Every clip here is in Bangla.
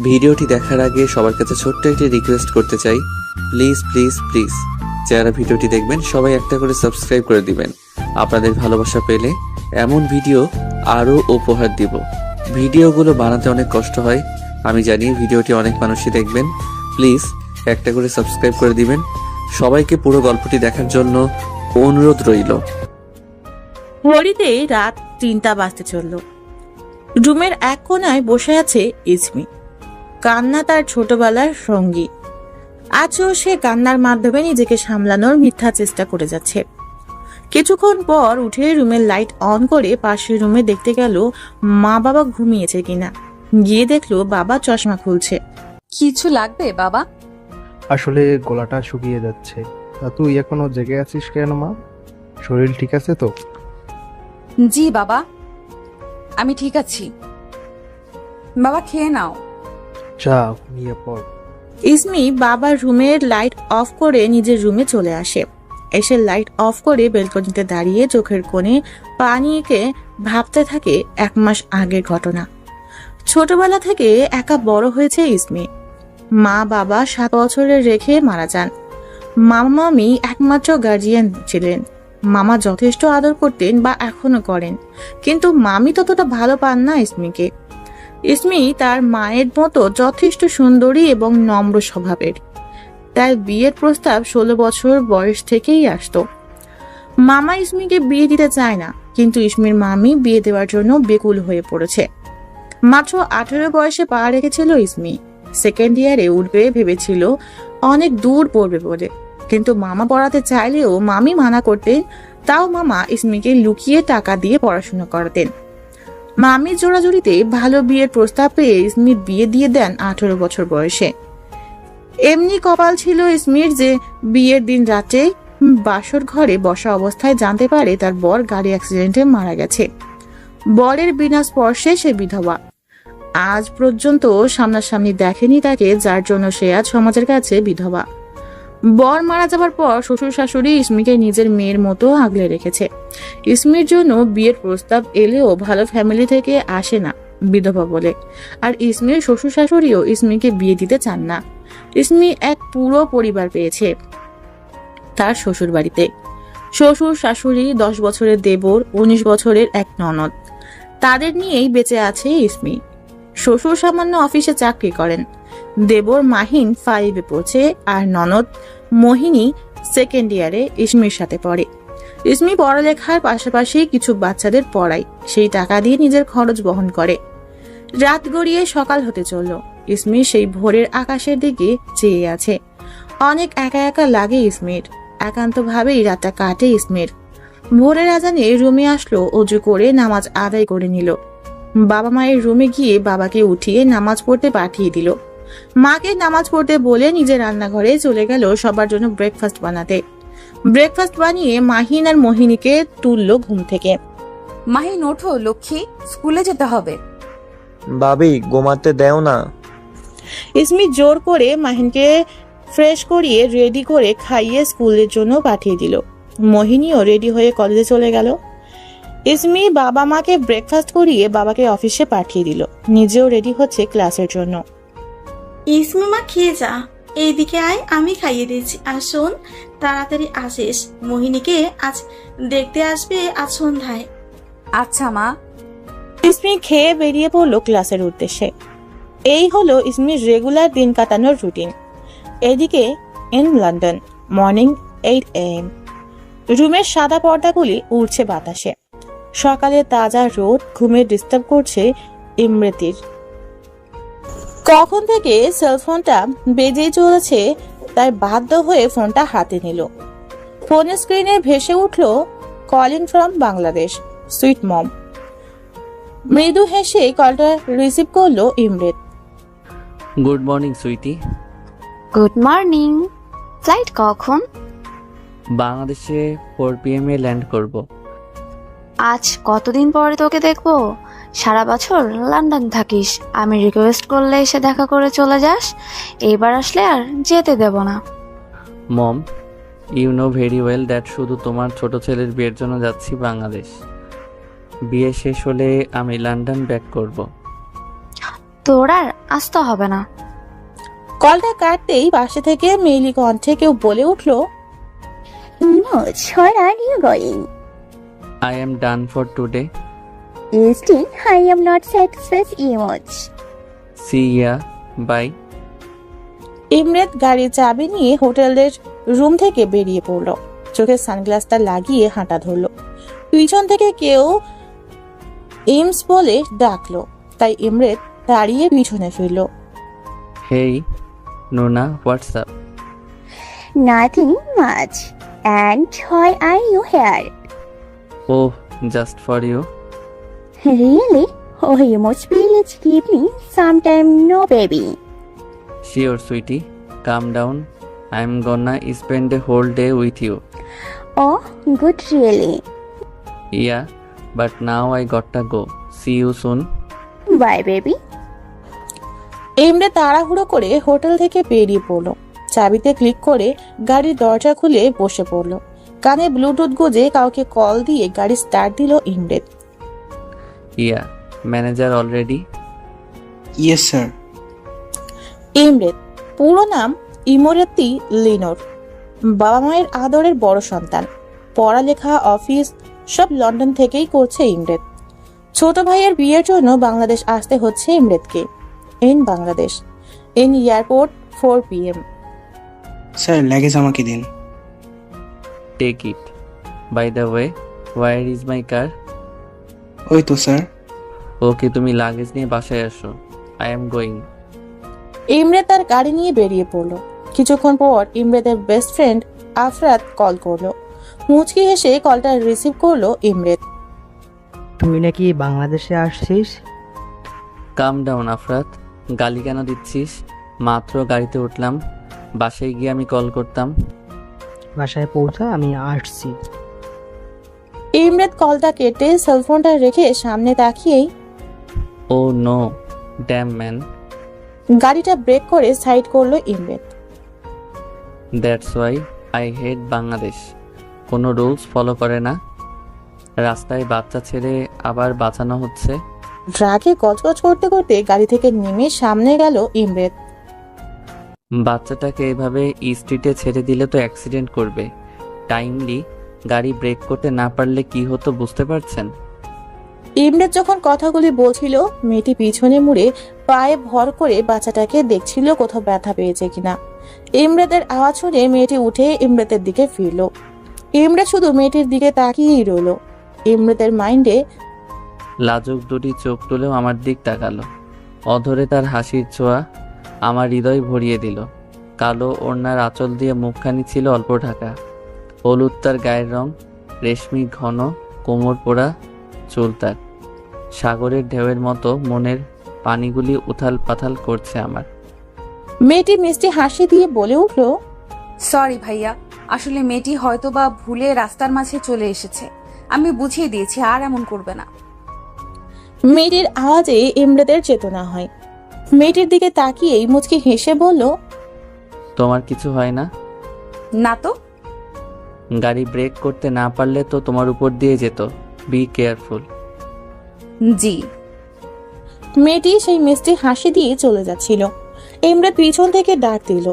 ভিডিওটি দেখার আগে সবার কাছে ছোট্ট একটি রিকোয়েস্ট করতে চাই, প্লিজ প্লিজ প্লিজ যারা ভিডিওটি দেখবেন সবাই একটা করে সাবস্ক্রাইব করে দিবেন। আপনাদের ভালোবাসা পেলে এমন ভিডিও আরও উপহার দিব। ভিডিওগুলো বানাতে অনেক কষ্ট হয়, আমি জানি। ভিডিওটি অনেক মানুষই দেখবেন, প্লিজ একটা করে সাবস্ক্রাইব করে দিবেন। সবাইকে পুরো গল্পটি দেখার জন্য অনুরোধ রইল। ঘড়িতে রাত 3টা বাজতে চলল। রুমের এক কোনায় বসে আছে ইসমি। কান্না তার ছোটবেলার সঙ্গী। আজও সে কান্নার মাধ্যমে নিজেকে সামলানোর মিথ্যা চেষ্টা করে যাচ্ছে। কিছুক্ষণ পর উঠে রুমের লাইট অন করে পাশের রুমে দেখতে গেল মা বাবা ঘুমিয়েছে কিনা। গিয়ে দেখলো বাবা চশমা খুলছে। কিছু লাগবে বাবা? আসলে গলাটা শুকিয়ে যাচ্ছে। তা তুই এখনো জেগে আছিস কেন মা? শরীর ঠিক আছে তো? জি বাবা, আমি ঠিক আছি। বাবা খেয়ে নাও। যা নিয়ে পড়। ইসমি বাবার রুমের লাইট অফ করে নিজের রুমে চলে আসে। এসে লাইট অফ করে বেলকনিতে দাঁড়িয়ে চোখের কোণে পানিকে ভাবতে থাকে 1 মাস আগের ঘটনা। ছোটবেলা থেকে একা বড় হয়েছে ইসমি। মা বাবা 7 বছরের রেখে মারা যান। মামা মামি একমাত্র গার্জিয়ান ছিলেন। মামা যথেষ্ট আদর করতেন বা এখনো করেন, কিন্তু মামি ততটা ভালো পান না ইসমিকে। ইসমি তার মায়ের মতো যথেষ্ট সুন্দরী এবং নম্র স্বভাবের, তাই বিয়ের প্রস্তাব 16 বছর বয়স থেকেই আসতো। মামা ইসমিকে বিয়ে দিতে চায় না, কিন্তু ইসমির মামি বিয়ে দেওয়ার জন্য বেকুল হয়ে পড়েছে। মাত্র 18 বয়সে পা রেখেছিল ইসমি। সেকেন্ড ইয়ারে উঠবে ভেবেছিল, অনেক দূর পড়বে বলে, কিন্তু মামা পড়াতে চাইলেও মামি মানা করতেন। তাও মামা ইসমিকে লুকিয়ে টাকা দিয়ে পড়াশোনা করাতেন। মামির জোড়াজুড়িতে ভালো বিয়ের প্রস্তাব পেয়ে ইসমির বিয়ে দিয়ে দেন 18 বছর বয়সে। এমনি কপাল ছিল ইসমির যে বিয়ের দিন রাতে বাসর ঘরে বসা অবস্থায় জানতে পারে তার বর গাড়ি অ্যাক্সিডেন্টে মারা গেছে। বরের বিনা স্পর্শে সে বিধবা। আজ পর্যন্ত সামনাসামনি দেখেনি তাকে, যার জন্য সে আজ সমাজের কাছে বিধবা। বর মারা যাবার পর শ্বশুর শাশুড়ি ইসমিকে নিজের মেয়ের মতো আগলে রেখেছে। ইসমির জন্য বিয়ের প্রস্তাব এলেও ভালো ফ্যামিলি থেকে আসে না, বিধবা বলে। আর ইসমির শ্বশুর শাশুড়িও ইসমিকে বিয়ে দিতে চান না। ইসমি এক পুরো পরিবার পেয়েছে তার শ্বশুর বাড়িতে। শ্বশুর শাশুড়ি, 10 বছরের দেবর, 19 বছরের এক ননদ, তাদের নিয়েই বেঁচে আছে ইসমি। শ্বশুর সামান্য অফিসে চাকরি করেন। দেবর মাহিন 5-এ পড়ছে, আর ননদ মোহিনী 2nd ইয়ারে ইসমির সাথে পড়ে। ইসমি পড়ালেখার পাশাপাশি কিছু বাচ্চাদের পড়ায়, সেই টাকা দিয়ে নিজের খরচ বহন করে। রাত গড়িয়ে সকাল হতে চলল। ইসমি সেই ভোরের আকাশের দিকে চেয়ে আছে। অনেক একা একা লাগে ইসমির। একান্তভাবেই রাতটা কাটে ইসমির। ভোরের আজানে রুমে আসলো, অজু করে নামাজ আদায় করে নিল। বাবা মায়ের রুমে গিয়ে বাবাকে উঠিয়ে নামাজ পড়তে পাঠিয়ে দিল। মাকে নামাজ পড়তে বলে নিজের রান্নাঘরে চলে গেল সবার জন্য ব্রেকফাস্ট বানাতে। ব্রেকফাস্ট বানিয়ে মাহিন আর মোহিনীকে তুললো ঘুম থেকে। মাহিন ওঠো লক্ষ্মী, স্কুলে যেতে হবে। ভাবি ঘুমাতে দেও না। ইসমি জোর করে মাহিনকে ফ্রেশ করিয়ে রেডি করে খাইয়ে স্কুলের জন্য পাঠিয়ে দিল। মোহিনীও রেডি হয়ে কলেজে চলে গেল। ইসমি বাবা মাকে ব্রেকফাস্ট করিয়ে বাবাকে অফিসে পাঠিয়ে দিল। নিজেও রেডি হচ্ছে ক্লাসের জন্য। ইসমি মা খেয়ে যা, এইদিকে আয়, আমি খাইয়ে দিচ্ছি। আর শোন, তাড়াতাড়ি আসিস, মোহিনীকে আজ দেখতে আসবে আজ সন্ধ্যায়। আচ্ছা মা। ইসমি খেয়ে বেরিয়ে পড়লো ক্লাসের উদ্দেশ্যে। এই হলো ইসমির রেগুলার দিন কাটানোর রুটিন। এদিকে ইন লন্ডন মর্নিং 8 AM। রুমের সাদা পর্দাগুলি উড়ছে বাতাসে। সকালে তাজা রোদ ঘুমে ডিস্টার্ব করছে ইমরেতির। কখন থেকে সেলফোনটা বেজেই চলেছে, তাই বাধ্য হয়ে ফোনটা হাতে নিল। ফোনের স্ক্রিনে ভেসে উঠল calling from Bangladesh, sweet mom. মৃদু হেসে কলটা রিসিভ করলো Imret. Good morning sweetie. Good morning. Flight কখন? বাংলাদেশে 4 PM ল্যান্ড করব। আজ কতদিন পরে তোকে দেখবো। সারা বছর লন্ডন থাকিস, আমি রিকোয়েস্ট করলে এসে দেখা করে চলে যাস। এইবার আসলে আর যেতে দেব না। Mom, you know very well that শুধু তোমার ছোট ছেলের বিয়ের জন্য যাচ্ছি বাংলাদেশ। বিয়ে শেষ হলে আমি লন্ডন ব্যাক করব। তোর আর আসতে হবে না। কলটা কাটতেই পাশে থেকে মেইলি কণ্ঠে কেউ বলে উঠল, Imoj, where are you going? I am done for today. Still, I am not satisfied, Imoj. See ya. Bye. ইমরাত গাড়ির চাবি নিয়ে হোটেলের রুম থেকে বেরিয়ে পড়ল। চোখে সানগ্লাসটা লাগিয়ে হাঁটা ধরলো। পিছন থেকে কেউ ইমস বলে ডাকলো, তাই ইমরাত দাঁড়িয়ে পিছনে ফিরল। Hey, Nuna, what's up? Nothing much. And why are you here? Oh, just for you. Really? Oh, Imoj, please give me some time, no baby. Sure, sweetie. Calm down. I'm gonna spend the whole day with you. Oh, good, really. Yeah, but now I gotta go. See you soon. Bye, baby. ইমরাত তাড়াহুড়ো করে হোটেল থেকে বেরিয়ে পড়ল। চাবিতে ক্লিক করে গাড়ির দরজা খুলে বসে পড়ল। কানে ব্লুটুথ গুঁজে কাউকে কল দিয়ে গাড়ি স্টার্ট দিল ইমরাত। Yeah, manager already? Yes, sir. ইমরাত পুরো নাম ইমরাতি লিনোর। বাবা মায়ের আদরের বড় সন্তান। পড়ালেখা, অফিস সব লন্ডন থেকেই করছে ইমরাত। ছোট ভাইয়ের বিয়ের জন্য বাংলাদেশ আসতে হচ্ছে ইমরাতকে। In Bangladesh, in airport 4 PM। Sir luggage আমাকে দিন। Take it. By the way, where is my car? ওই তো স্যার। ওকে, তুমি লাগেজ নিয়ে বাসায় আসো। I am going. ইমরাত তার গাড়ি নিয়ে বেরিয়ে পড়ল। কিছুক্ষণ পর ইমরাতের বেস্ট ফ্রেন্ড আফরাত কল করলো। মুচকি হেসে কলটা রিসিভ করলো ইমরাত। তুই নাকি বাংলাদেশে আসছিস? কাম ডাউন আফরাত, গালি কেন দিচ্ছিস? মাত্র গাড়িতে উঠলাম, বাসায় গিয়ে আমি কল করতাম। বাসায় পৌঁছা, আমি আসছি। ইমরাত কলটা কেটে সেলফোনটা রেখে সামনে তাকিয়েই ও নো, ড্যাম ম্যান। গাড়িটা ব্রেক করে সাইড করলো Imrat. That's why I hate Bangladesh. কোনো রুলস ফলো করে না, রাস্তায় বাচ্চা ছেড়ে আবার বাঁচানো হচ্ছে। ড্রাগে গজগজ করতে করতে গাড়ি থেকে নেমে সামনে গেল ইমরাত। বাচ্চাটাকে এভাবে স্ট্রিটে ছেড়ে দিলে তো অ্যাক্সিডেন্ট করবে। টাইমলি গাড়ি ব্রেক করতে না পারলে কি হতো বুঝতে পারছেন? ইমরাত যখন কথাগুলি বলছিল, মেয়েটি পিছনে মুড়ে পায়ে ভর করে বাচ্চাটাকে দেখছিল কোথাও ব্যথা পেয়েছে কিনা। ইমরাতের আওয়াজ শুনে মেয়েটি উঠে ইমরাতের দিকে ফিরল। ইমরাত শুধু মেয়েটির দিকে তাকিয়েই রইল। ইমরাতের মাইন্ডে লাজুক দুটি চোখ তুলেও আমার দিক তাকালো। অধরে তার হাসির ছোঁয়া আমার হৃদয় ভরিয়ে দিল। কালো ওড়নার আঁচল দিয়ে মুখখানি ছিল অল্প ঢাকা। হলুদ তার গায়ের রং, রেশমি ঘন কোমর পোড়া চুল তার। সাগরের ঢেউয়ের মতো মনের পানিগুলি উথাল পাথাল করছে আমার। মেয়েটি মিষ্টি হাসি দিয়ে বলে উঠল, সরি ভাইয়া, আসলে মেয়েটি হয়তো বা ভুলে রাস্তার মাঝে চলে এসেছে। আমি বুঝিয়ে দিয়েছি, আর এমন করবে না। মেয়েটির আওয়াজে ইমরাতের চেতনা হয়। মেয়েটির দিকে তাকিয়েই মুচকি হেসে বলল, তোমার কিছু হয় না? না তো। গাড়ি ব্রেক করতে না পারলে তো তোমার উপর দিয়ে যেত। Be careful. জি। মেয়েটি সেই মিষ্টি হাসি দিয়ে চলে যাচ্ছিল। ইমরাত পিছন থেকে ডাক দিল,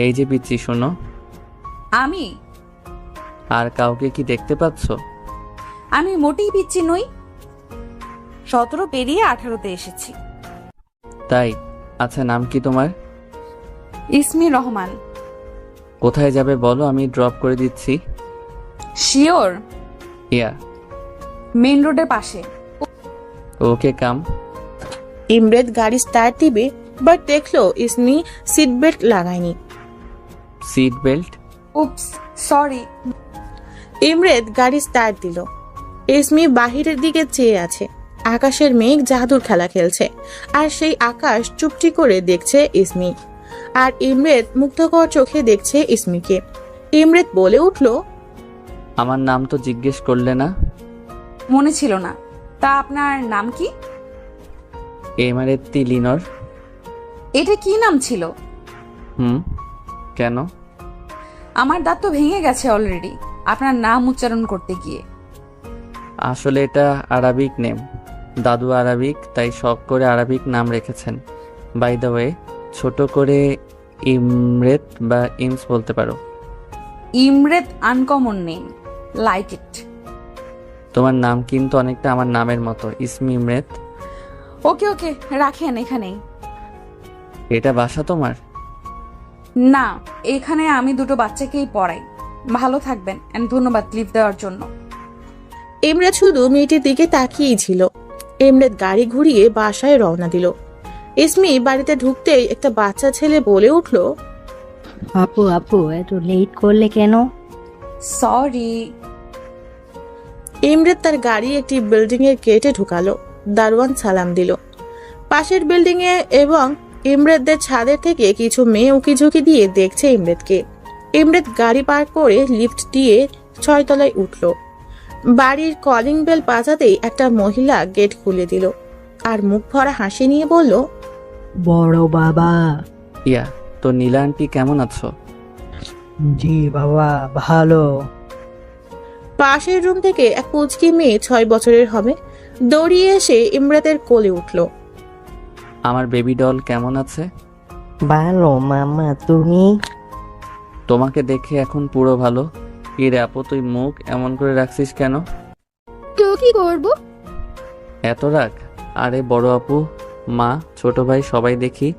এই যে পিচ্ছি, শোনো। আমি আর কাউকে কি দেখতে পাচ্ছ? আমি মোটেই পিচ্ছি নই। 17 পেরিয়ে 18তে এসেছি। তাই? আচ্ছা, নাম কি তোমার? ইসমি রহমান। কোথায় যাবে বলো, আমি ড্রপ করে দিচ্ছি। শিওর? ইয়া। মেইন রোডের পাশে। ওকে, কাম। ইমরাত গাড়ি স্টার্ট দিবে, বাট দেখলো ইসমি সিট বেল্ট লাগায়নি। Seat belt? Oops, sorry. Imrat গাড়ি স্টার্ট দিল। ইসমি বাহিরের দিকে চেয়ে আছে। আকাশের মেঘ জাদুর খেলা খেলছে, আর সেই আকাশ চুপটি করে দেখছে ইসমি। আর ইমরাত মুগ্ধকর চোখে দেখছে ইসমিকে। ইমরাত বলে উঠল, আমার নাম তো জিজ্ঞেস করলে না। মনে ছিল না। তা আপনার নাম কি? এমারেত্তি লিনর। এটা কি নাম ছিল? কেন? আমার দাঁত তো ভেঙে গেছে অলরেডি আপনার নাম উচ্চারণ করতে গিয়ে। আসলে এটা আরবিক নেম, দাদু আরবিক, তাই শখ করে আরবিক নাম রেখেছেন। বাই দ্য ওয়ে, ছোট করে ইমরেত বা ইমস বলতে পারো। ইমরেত আনকমন নেম, লাইক ইট। তোমার নাম কিন্তু অনেকটা আমার নামের মতো, ইসমি ইমরেত। ওকে ওকে, রাখেন এখানেই। এটা বাসা তোমার? না, এখানে আমি দুটো বাচ্চাকেই পড়াই। ভালো থাকবেন এন্ড ধন্যবাদ লিভ দেওয়ার জন্য। ইমরাত শুধু মেয়েটির দিকে তাকিয়েই ছিল। ইমরাত গাড়ি ঘুরিয়ে বাসায় রওনা দিল। ইসমি বাড়িতে ঢুকতেই একটা বাচ্চা ছেলে বলে উঠল, আপু আপু এত লেট করলে কেন? সরি। ইমরাত তার গাড়ি একটি বিল্ডিং এর গেটে ঢুকালো। দারোয়ান সালাম দিল। পাশের বিল্ডিং এ এবং ইমরাতদের ছাদের থেকে কিছু মেয়ে উকিঝুঁকি দিয়ে দেখছে ইমরাতকে। ইমরাত গাড়ি পার্ক করে লিফট দিয়ে 6 তলায় উঠল। বাড়ির কলিং বেল বাজাতেই একটা মহিলা গেট খুলে দিল আর মুখ ভরা হাসি নিয়ে বলল, বড় বাবা। ইয়া, তো নীলা আন্টি কেমন আছো? জি বাবা, ভালো। পাশের রুম থেকে এক পুচকি মেয়ে 6 বছরের হবে দৌড়িয়ে এসে ইমরাতের কোলে উঠল। আমার বেবি ডল কেমন আছে? ভালো মামা, তুমি? তোমাকে দেখে এখন পুরো ভালো। কি রে আপু, তুই মুখ এমন করে রাখছিস কেন? তো কি করব? এত রাগ? আরে বড় আপু, মা, ছোট ভাই সবাই দেখি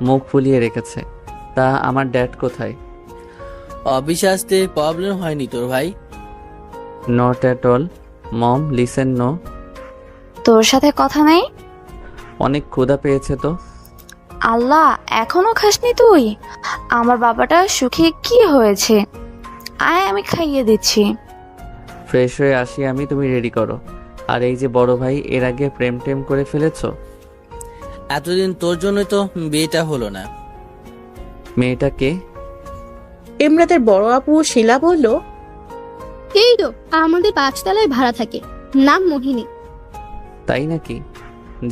মুখ ফুলিয়ে রেখেছে। তা আমার ড্যাড কোথায়? অফিসে আসতে প্রবলেম হয়নি তোর ভাই? Not at all mom, listen no. তোর সাথে কথা নাই? অনেক ক্ষুধা পেয়েছে তো। আল্লাহ, এখনো খাসনি তুই? আমার বাবাটা সুখে কি হয়েছে? আয়, আমি খাইয়ে দিচ্ছি। ফ্রেশ হয়ে আসি আমি, তুমি রেডি করো। আর এই যে বড় ভাই, এর আগে প্রেম টেম করে ফেলেছো? এতদিন তোর জন্যই তো বিয়েটা হলো না। মেয়েটা কে? ইমরাতের বড় আপু শিলা বলল, এই তো আমাদের 5 তলায় ভাড়া থাকে, নাম মোহিনী। তাই নাকি?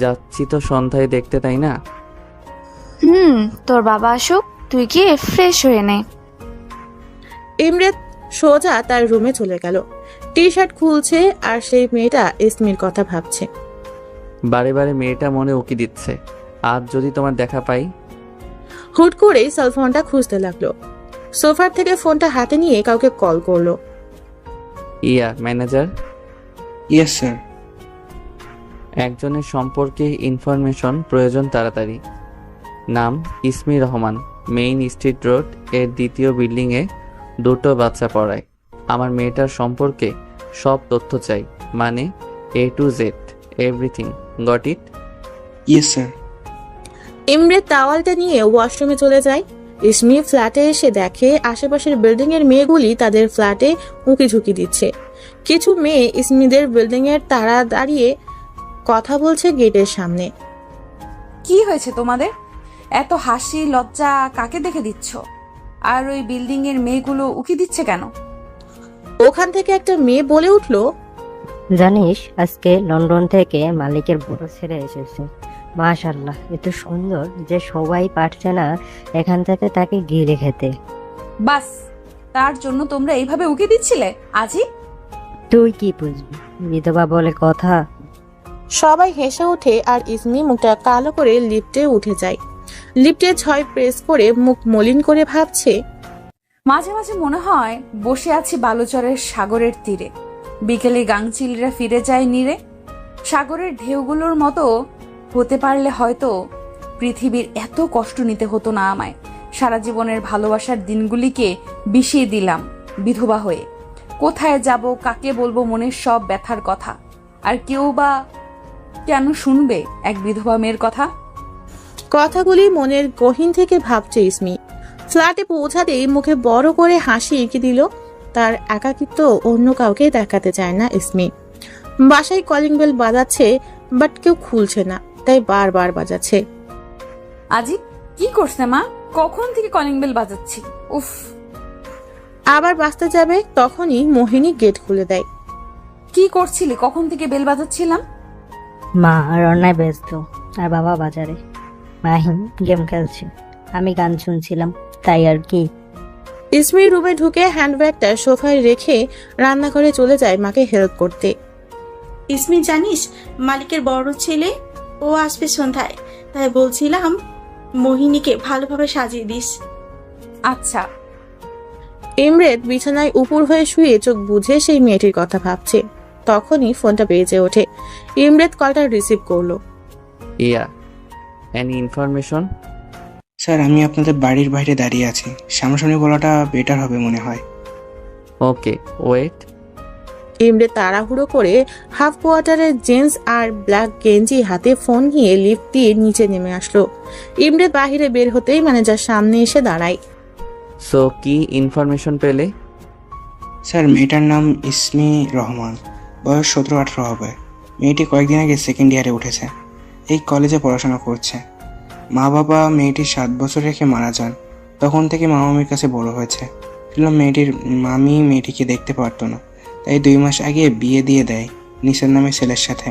যাচ্ছি তো সন্ধ্যায় দেখতে, তাই না? তোর বাবা আসুক, তুই গিয়ে ফ্রেশ হয়ে নে। ইমরাত সোজা তার রুমে চলে গেল। টি শার্ট খুলছে আর সেই মেয়েটা ইসমির কথা ভাবছে। বারে বারে মেয়েটা মনে উকি দিচ্ছে, আজ যদি তোমার দেখা পাই। হুট করেই সেলফোনটা খুঁজতে লাগলো। সোফার থেকে ফোনটা হাতে নিয়ে কাউকে কল করলো। ইয়া, ম্যানেজার? Yes sir. একজনের সম্পর্কে ইনফরমেশন প্রয়োজন তাড়াতাড়ি। নাম ইসমি রহমান, মেইন স্ট্রিট রোড এর 2য় বিল্ডিংয়ে, 2টো বাচ্চা পড়ায়। আমার মেয়েটার সম্পর্কে সব তথ্য চাই, মানে A to Z, everything. Got it? Yes sir. Imrat তাওয়ালটা নিয়ে ওয়াশরুমে চলে যায়। ইসমি ফ্ল্যাটে এসে দেখে আশেপাশের বিল্ডিং এর মেয়েগুলি তাদের ফ্ল্যাটে উঁকি ঝুঁকি দিচ্ছে। কিছু মেয়ে ইসমিদের বিল্ডিং এর তারা দাঁড়িয়ে কথা বলছে গেটের সামনে। কি হয়েছে তোমাদের? এত হাসি লজ্জা কাকে দেখে দিচ্ছ? আর ওই বিল্ডিং এর মেয়েগুলো উকি দিচ্ছে কেন? ওখান থেকে একটা মেয়ে বলে উঠল, জানিস আজকে লন্ডন থেকে মালিকের বড় ছেলে এসেছে। মাশাআল্লাহ, এত সুন্দর যে সবাই পারছে না এখান থেকে তাকে গিলে খেতে। বাস, তার জন্য তোমরা এইভাবে উকি দিচ্ছিলে? আজি তুই কি বুঝবি, বিধবা বলে কথা। সবাই হেসে ওঠে আর ইসমি মুখটা কালো করে লিফটে উঠে যায়। লিফটে 6 প্রেস করে মুখ মলিন করে ভাবছে, মাঝে মাঝে মনে হয় বসে আছি বালুচরের সাগরের তীরে। বিকেলে গাংচিলরা ফিরে যায় নীরে। সাগরের ঢেউগুলোর মতো হতে পারলে হয়তো পৃথিবীর এত কষ্ট নিতে হতো না আমায়। সারা জীবনের ভালোবাসার দিনগুলিকে বিষিয়ে দিলাম বিধবা হয়ে। কোথায় যাব, কাকে বলবো মনের সব ব্যথার কথা? আর কেউ বা কেন শুনবে এক বিধবা মেয়ের কথা? কথাগুলি মনের গহীন থেকে ভাবছে ইসমি। ফ্ল্যাটে পৌঁছাতেই মুখে বড় করে হাসি এঁকে দিল। তার একাকিত্ব অন্য কাউকে দেখাতে চায় না ইসমি। বাসায় কলিং বেল বাজাচ্ছে, বাট কেউ খুলছে না, তাই বারবার বাজাচ্ছে। আজি কি করছে মা? কখন থেকে কলিং বেল বাজাচ্ছি, উফ। আবার বাঁচতে যাবে, তখনই মোহিনী গেট খুলে দেয়। কি করছিলি? কখন থেকে বেল বাজাচ্ছিলাম। মা আর অন্যায় ব্যস্ত, আর বাবা বাজারে। মাহিম গেম খেলছে, আমি গান শুনছিলাম, তাই আর কি। ইসমি রুমে ঢুকে হ্যান্ডব্যাগটা সোফায় রেখে রান্নাঘরে চলে যায় মাকে হেল্প করতে। ইসমি জানিস মালিকের বড় ছেলে, ও আসবে সন্ধ্যায়, তাই বলছিলাম মোহিনীকে ভালোভাবে সাজিয়ে দিস। আচ্ছা। ইমরেদ বিছানায় উপর হয়ে শুয়ে চোখ বুঝে সেই মেয়েটির কথা ভাবছে। তখনই ফোনটা বেজে ওঠে। ইমরেদ কলটা রিসিভ করলো। ইয়া, এনি ইনফরমেশন? স্যার, আমি আপনাদের বাড়ির বাইরে দাঁড়িয়ে আছি। সামনাসামনি বলাটা বেটার হবে মনে হয়। ওকে, ওয়েট। ইমরেদ তাড়াহুড়ো করে হাফ কোয়ার্টারের জিন্স আর ব্ল্যাক গেঞ্জি হাতে ফোন নিয়ে লিফট দিয়ে নিচে নেমে আসলো। ইমরেদ বাহিরে বের হতেই ম্যানেজার সামনে এসে দাঁড়ায়। সো কি ইনফরমেশন পেলে? স্যার, মেয়েটার নাম ইসমি রহমান, বয়স 17-18 হবে। মেয়েটি কয়েকদিন আগে সেকেন্ড ইয়ারে উঠেছে, এই কলেজে পড়াশোনা করছে। মা বাবা মেয়েটি 7 বছর রেখে মারা যান। তখন থেকে মামির কাছে বড় হয়েছে। শুনলাম মেয়েটির মামি মেয়েটিকে দেখতে পারতো না, তাই 2 মাস আগে বিয়ে দিয়ে দেয় নিসার নামে ছেলের সাথে।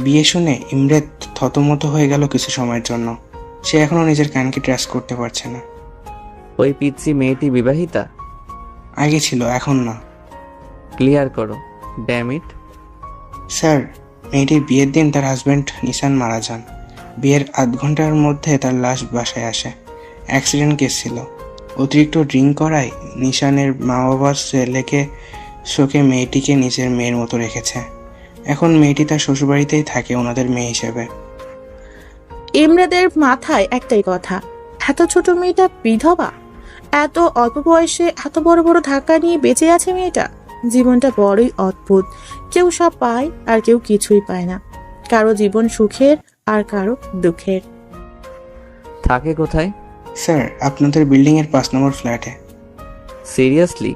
বিয়ে শুনে ইমরেদ থতমত হয়ে গেল কিছু সময়ের জন্য। সে এখনো নিজের কানকে ট্রাস্ট করতে পারছে না। ওই পিচ্চি মেয়েটি বিবাহিতা? আগে ছিল, এখন না। ক্লিয়ার করো, ড্যাম ইট। স্যার, মেয়েটির বিয়ের দিন তার হাজব্যান্ড নিসান মারা যান। বিয়ের আধ ঘন্টার মধ্যে তার লাশ বাসায় আসে। অ্যাক্সিডেন্ট কেস ছিল। অতিরিক্ত ড্রিঙ্ক করায় নিশানের মা বাবার ছেলেকে শোকে মেয়েটিকে নিজের মেয়ের মতো রেখেছে। এখন মেয়েটি তার শ্বশুরবাড়িতেই থাকে ওনাদের মেয়ে হিসেবে। ইমরেদের মাথায় একটাই কথা, এত ছোট মেয়েটা বিধবা? এত অল্প বয়সে এত বড় বড় ধাক্কা নিয়ে বেঁচে আছে মেয়েটা? জীবনটা বড়ই অদ্ভুত। কেউ সব পায় আর কেউ কিছুই পায় না। কারো জীবন সুখের আর কারো দুঃখের। থাকে কোথায়? স্যার, আপনাদের বিল্ডিংয়ের 5 নম্বর ফ্ল্যাটে। সিরিয়াসলি?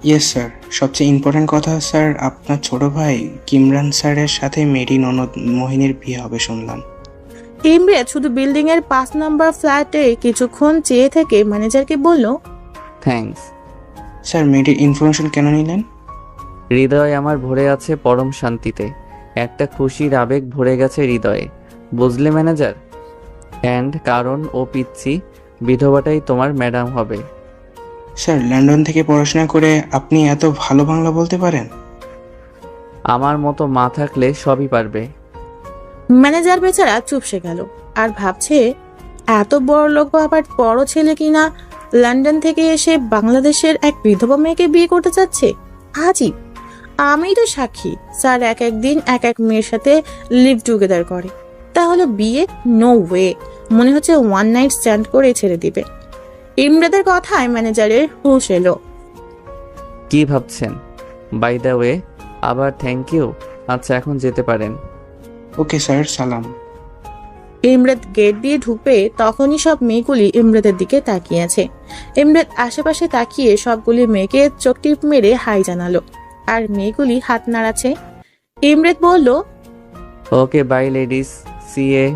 Yes sir. সবচেয়ে ইম্পর্টেন্ট কথা স্যার, আপনার ছোট ভাই কিমরান স্যারের সাথে মেয়েটি ননদ মোহিনীর বিয়ে হবে শুনলাম। ইমরেদ শুধু বিল্ডিং এর 5 নম্বর ফ্ল্যাটে কিছুক্ষণ চেয়ে থেকে ম্যানেজারকে বলল, থ্যাঙ্কস। স্যার, মেয়েটির ইনফরমেশন কেন নিলেন? হৃদয় আমার ভরে আছে পরম শান্তিতে। একটা খুশির আবেগ ভরে গেছে হৃদয়ে, বুঝলে ম্যানেজার? অ্যান্ড কারণ ও পিচ্ছি বিধবাটাই তোমার ম্যাডাম হবে। স্যার, লন্ডন থেকে পড়াশোনা করে আপনি এত ভালো বাংলা বলতে পারেন? আমার মতো মা থাকলে সবই পারবে। ম্যানেজার বেচারা চুপসে গেল আর ভাবছে, এত বড় লোক আবার বড় ছেলে কিনা লন্ডন থেকে এসে বাংলাদেশের এক বিধবা মেয়েকে বিয়ে করতে চাচ্ছে। আজই আমি তো সাক্ষী, স্যার এক একদিন এক এক মেয়ের সাথে লিভ টুগেদার করে। তাহলে বিয়ে? No way. মনে হচ্ছে ওয়ান নাইট স্ট্যান্ড করে ছেড়ে দিবে। ইমরেদের কথায় ম্যানেজারের হুঁশ এলো। কি ভাবছেন? বাই দ্য ওয়ে, আবার থ্যাংক ইউ। আচ্ছা, এখন যেতে পারেন। ওকে স্যার, সালাম। ইমরেদ গেট দিয়ে ঢুকবে তখনই সব মেয়েগুলি ইমরেদের দিকে তাকিয়েছে। ইমরেদ আশেপাশে তাকিয়ে সবগুলি মেয়েকে চোখ টিপ মেরে হাই জানালো, আর মেয়েগুলি হাত নাড়াচ্ছে। ইমরেদ বলল, ওকে বাই লেডিস, সি এ।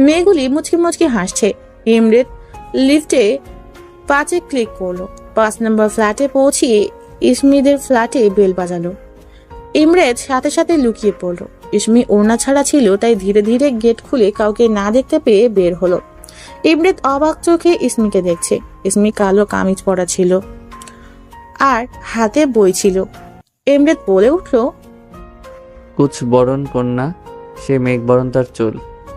মেয়েগুলি মুচকি মুচকি হাসছে। ইমরেদ লিফটে 5 ক্লিক করলো। 5 নম্বর ফ্ল্যাটে পৌঁছিয়ে ইসমিদের ফ্ল্যাটে বেল বাজালো। ইমরেদ সাথে সাথে লুকিয়ে পড়ল। ইসমি ওড়না ছাড়া ছিল, তাই ধীরে ধীরে গেট খুলে কাউকে না দেখতে পেয়ে বের হলো। ইমরেদ অবাক চোখে ইসমিকে দেখছে। ইসমি কালো কামিজ পরা ছিল আর হাতে বই ছিল। ইমরেদ বলে উঠল, কুছ বরণ কন্যা। সে মেঘ বরণ তার চুল,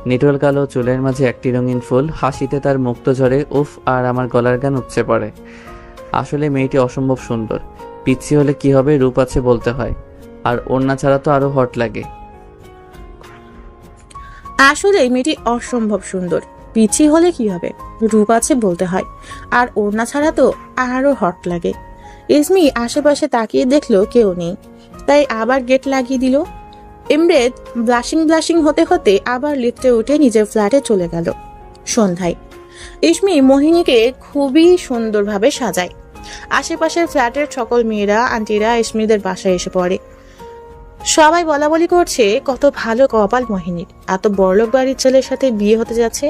নিটোল কালো চুলের মাঝে একটি রঙিন ফুল, হাসিতে তার মুক্ত ঝরে। উফ, আর আমার গলার গান উপচে পড়ে। আসলে মেয়েটি অসম্ভব সুন্দর। পিচ্ছি হলে কি হবে, রূপ আছে বলতে হয়, আর ওড়না ছাড়া তো আরো হট লাগে। আসলে মেয়েটি অসম্ভব সুন্দর। পিছি হলে কি হবে, রূপ আছে বলতে হয়, আর ওড়না ছাড়া তো আরো হট লাগে। ইসমি আশেপাশে তাকিয়ে দেখলো কেউ নেই, তাই আবার গেট লাগিয়ে দিল। ইমরেদ ব্লাশিং হতে হতে আবার লিফটে উঠে নিজের ফ্ল্যাটে চলে গেল। সন্ধ্যায় ইসমি মোহিনীকে খুবই সুন্দরভাবে সাজায়। আশেপাশের ফ্ল্যাটের সকল মেয়েরা আন্টিরা ইসমিদের বাসায় এসে পড়ে। সবাই বলা বলি করছে কত ভালো কপাল মোহিনীর, এত বড়লোক বাড়ির ছেলের সাথে বিয়ে হতে যাচ্ছে।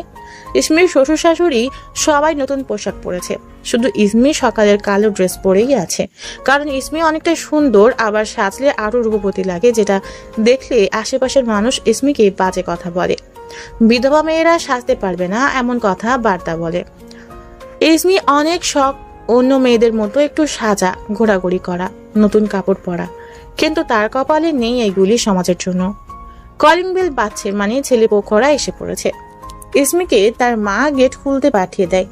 ইসমির শ্বশুর শাশুড়ি সবাই নতুন পোশাক পরেছে, শুধু ইসমি সকালের কালো ড্রেস পরেই আছে। কারণ ইসমি অনেকটা সুন্দর, আবার সাজলে আরো রূপবতী লাগে, যেটা দেখলে আশেপাশের মানুষ ইসমিকে বাজে কথা বলে। বিধবা মেয়েরা সাজতে পারবে না এমন কথা বার্তা বলে। ইসমি অনেক শখ অন্য মেয়েদের মতো একটু সাজা, ঘোরাঘুরি করা, নতুন কাপড় পরা। কিন্তু তার কপালে নেই এইগুলি সমাজের জন্য। কলিং বেল বাজছে মানে ছেলেপক্ষরা এসে পড়েছে। ইসমিকে তার মা গেট খুলতে পাঠিয়ে দেয়।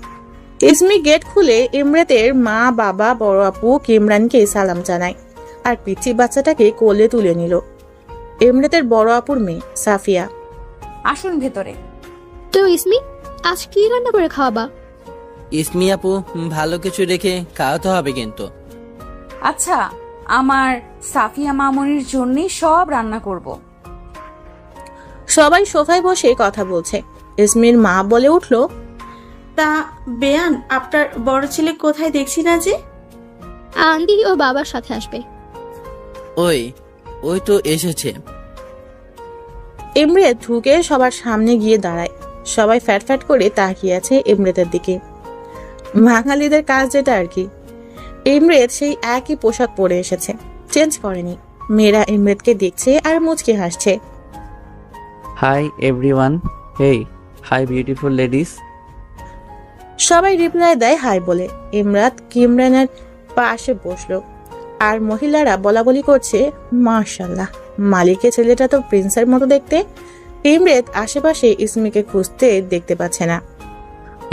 ইসমি গেট খুলে ইমরাতের মা, বাবা, বড় আপু কিমরানকে সালাম জানায় আর পিচ্চি বাচ্চাটাকে কোলে তুলে নিল। ইমরাতের বড় আপুর মেয়ে সাফিয়া। আসুন ভেতরে। তো ইসমি, আজ কি রান্না করে খাওয়াবা? ইসমি আপু, ভালো কিছু রেখে খাওয়াতে হবে কিন্তু। আচ্ছা, আমার সাফিয়া মামুনির জন্যই সব রান্না করব। সবাই সোফায় বসে কথা বলছে। ইসমির মা বলে উঠল, তা বেয়ান, আপনার বড় ছেলে কোথায় দেখছি না যে? আন্টি ও বাবার সাথে আসবে। ওই ওই তো এসেছে। ইমরেত ঢুকে সবার সামনে গিয়ে দাঁড়ায়। সবাই ফ্যাট ফ্যাট করে তাকিয়ে আছে ইমরেতের দিকে। বাঙালিদের কাজ যেটা আর কি। ইমরেত সেই একই পোশাক পরে এসেছে, চেঞ্জ করেনি। মেয়েরা ইমরেতকে দেখছে আর মুচকি হাসছে। হাই এভরিওয়ান, হেই, হাই বিউটিফুল লেডিস। সবাই রিপ্লাই দেয় হাই বলে। ইমরাত কিমরানের পাশে বসলো আর মহিলারা বলা বলি করছে, মাশাআল্লাহ, মালিকের ছেলেটা তো প্রিন্সের মতো দেখতে। ইমরেত আশেপাশে ইসমিকে খুঁজতে দেখতে পাচ্ছে না।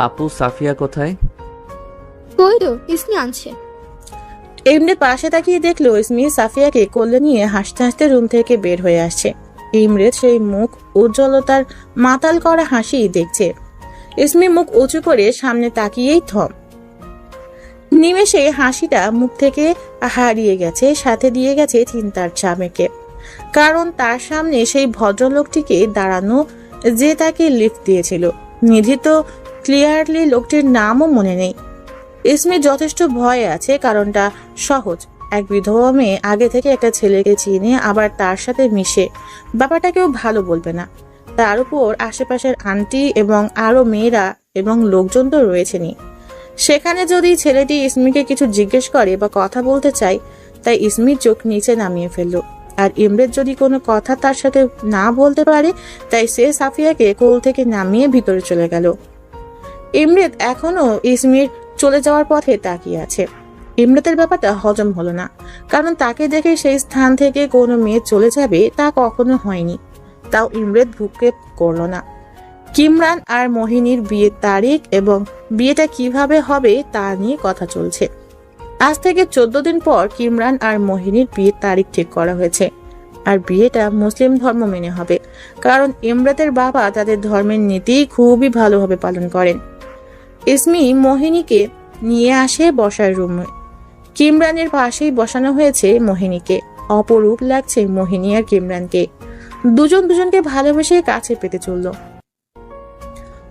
আপু সাফিয়া কোথায়? ওই তো ইসমি আনছে। ইমরেত পাশে তাকিয়ে দেখলো ইসমি সাফিয়াকে কোলে নিয়ে হাসতে হাসতে রুম থেকে বের হয়ে আসছে। ইমরেত সেই মুখ উজ্জ্বলতার মাতাল করা হাসি দেখছে। ইসমি মুখ উঁচু করে সামনে তাকিয়েই থম। নিমেষে হাসিটা মুখ থেকে হারিয়ে গেছে, সাথে দিয়ে গেছে চিন্তার চামেকে। কারণ তার সামনে সেই ভদ্রলোকটিকে দাঁড়ানো যে তাকে লিফট দিয়েছিল। নিধি তো ক্লিয়ারলি লোকটির নামও মনে নেই। ইসমি যথেষ্ট ভয়ে আছে, কারণটা সহজ। এক বিধবা মেয়ে আগে থেকে একটা ছেলেকে চিনে আবার তার সাথে মিশে, ব্যাপারটা কেউ ভালো বলবে না। তার উপর আশেপাশের আন্টি এবং আরো মেয়েরা এবং লোকজন তো রয়েছেনি। সেখানে যদি ছেলেটি ইসমিকে কিছু জিজ্ঞেস করে বা কথা বলতে চায়, তাই ইসমির চোখ নিচে নামিয়ে ফেললো। আর ইমরেত যদি কোনো কথা তার সাথে না বলতে পারে, তাই সে সাফিয়াকে কোল থেকে নামিয়ে ভিতরে চলে গেল। ইমরেত এখনো ইসমির চলে যাওয়ার পথে তাকিয়ে আছে। ইমরাতের ব্যাপারটা হজম হলো না, কারণ তাকে দেখে সেই স্থান থেকে কোনো মেয়ে চলে যাবে তা কখনো হয়নি। তাও ইমরেত ভ্রুক্ষেপ করলো না। কিমরান আর মোহিনীর বিয়ের তারিখ এবং বিয়েটা কিভাবে হবে তা নিয়ে কথা চলছে। আজ থেকে 14 দিন পর কিমরান আর মোহিনীর বিয়ের তারিখ ঠিক করা হয়েছে। আর বিয়েটা মুসলিম ধর্ম মেনে হবে, কারণ ইমরাতের বাবা তাদের ধর্মের নীতি খুবই ভালোভাবে পালন করেন। ইসমি মোহিনীকে নিয়ে আসে বসার রুমে। কিমরানের পাশেই বসানো হয়েছে মোহিনীকে। অপরূপ লাগছে মোহিনী আর কিমরানকে। দুজন দুজনকে ভালোবেসে কাছে পেতে চলল।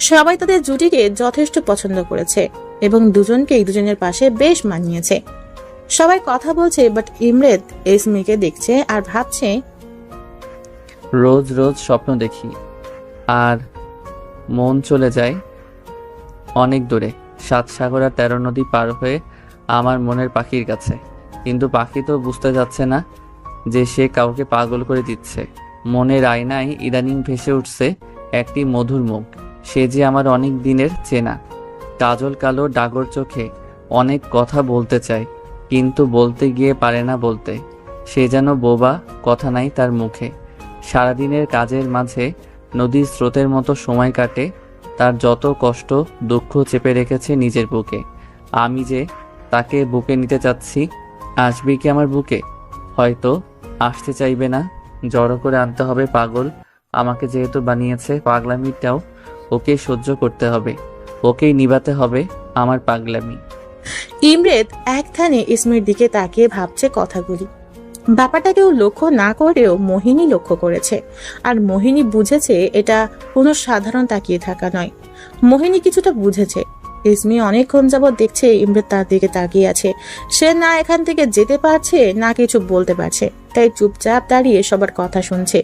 সবাই তাদের জুটিকে যথেষ্ট পছন্দ করেছে এবং দুজনকেই দুজনের পাশে বেশ মানিয়েছে। সবাই কথা বলছে, বাট ইমরেত ইসমিকে দেখছে আর ভাবছে, রোজ রোজ স্বপ্ন দেখি আর মন চলে যায় অনেক দূরে, 7 সাগর আর 13 নদী পার হয়ে আমার মনের পাখির কাছে। কিন্তু পাখি তো বুঝতে যাচ্ছে না যে সে কাউকে পাগল করে দিচ্ছে। মনের আয়নায় ইদানিং ভেসে উঠছে একটি মধুর মুখ। সে যে আমার অনেক দিনের চেনা। কাজল কালো ডাগর চোখে অনেক কথা বলতে চায়, কিন্তু বলতে গিয়ে পারে না বলতে। সে যেন বোবা, কথা নাই তার মুখে। সারাদিনের কাজের মাঝে নদীর স্রোতের মতো সময় কাটে। তার যত কষ্ট দুঃখ চেপে রেখেছে নিজের বুকে। আমি যে তাকে বুকে নিতে চাচ্ছি। আসবে কি আমার বুকে? হয়তো আসতে চাইবে না। জড়ো করে আনতে হবে পাগল। আমাকে যেহেতু বানিয়েছে, পাগলামিটাও ওকে সহ্য করতে হবে, ওকেই নিভাতে হবে আমার পাগলামি। ইমরেত একথানে ইসমির দিকে তাকিয়ে ভাবছে কথাগুলি। ব্যাপারটা কেউ লক্ষ্য না করেও মোহিনী লক্ষ্য করেছে, আর মোহিনী বুঝেছে এটা কোনো সাধারণ তাকিয়ে থাকা নয়। মোহিনী কিছুটা বুঝেছে। ইসমি অনেকক্ষণ যাবৎ দেখছে ইমরেত তার দিকে তাকিয়ে আছে। সে না এখান থেকে যেতে পারছে না কিছু বলতে পারছে, তাই চুপচাপ দাঁড়িয়ে সবার কথা শুনছে।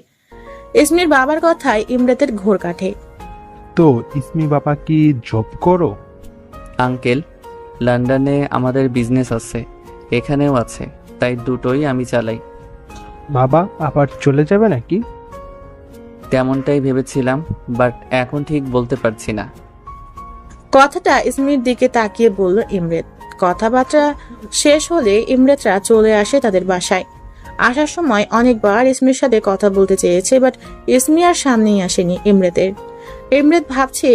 ইসমির বাবার কথায় ইমরেতের ঘোর কাটে। তো ইসমি বাবা কি জব করো? আঙ্কেল, লন্ডনে আমাদের বিজনেস আছে, এখানেও আছে, তাই দুটোই আমি চালাই। বাবা আবার চলে যাবে নাকি? তেমনটাই ভেবেছিলাম, বাট এখন ঠিক বলতে পারছি না। কথাটা ইসমির দিকে তাকিয়ে বলল ইমরেত। কথাবার্তা শেষ হলে ইমরেতরা চলে আসে তাদের বাসায়। আসার সময় অনেকবার ইসমির সাথে কথা বলতে চেয়েছে, বাট ইসমি আর সামনেই আসেনি ইমরেতের। ইমরেত ভাবছে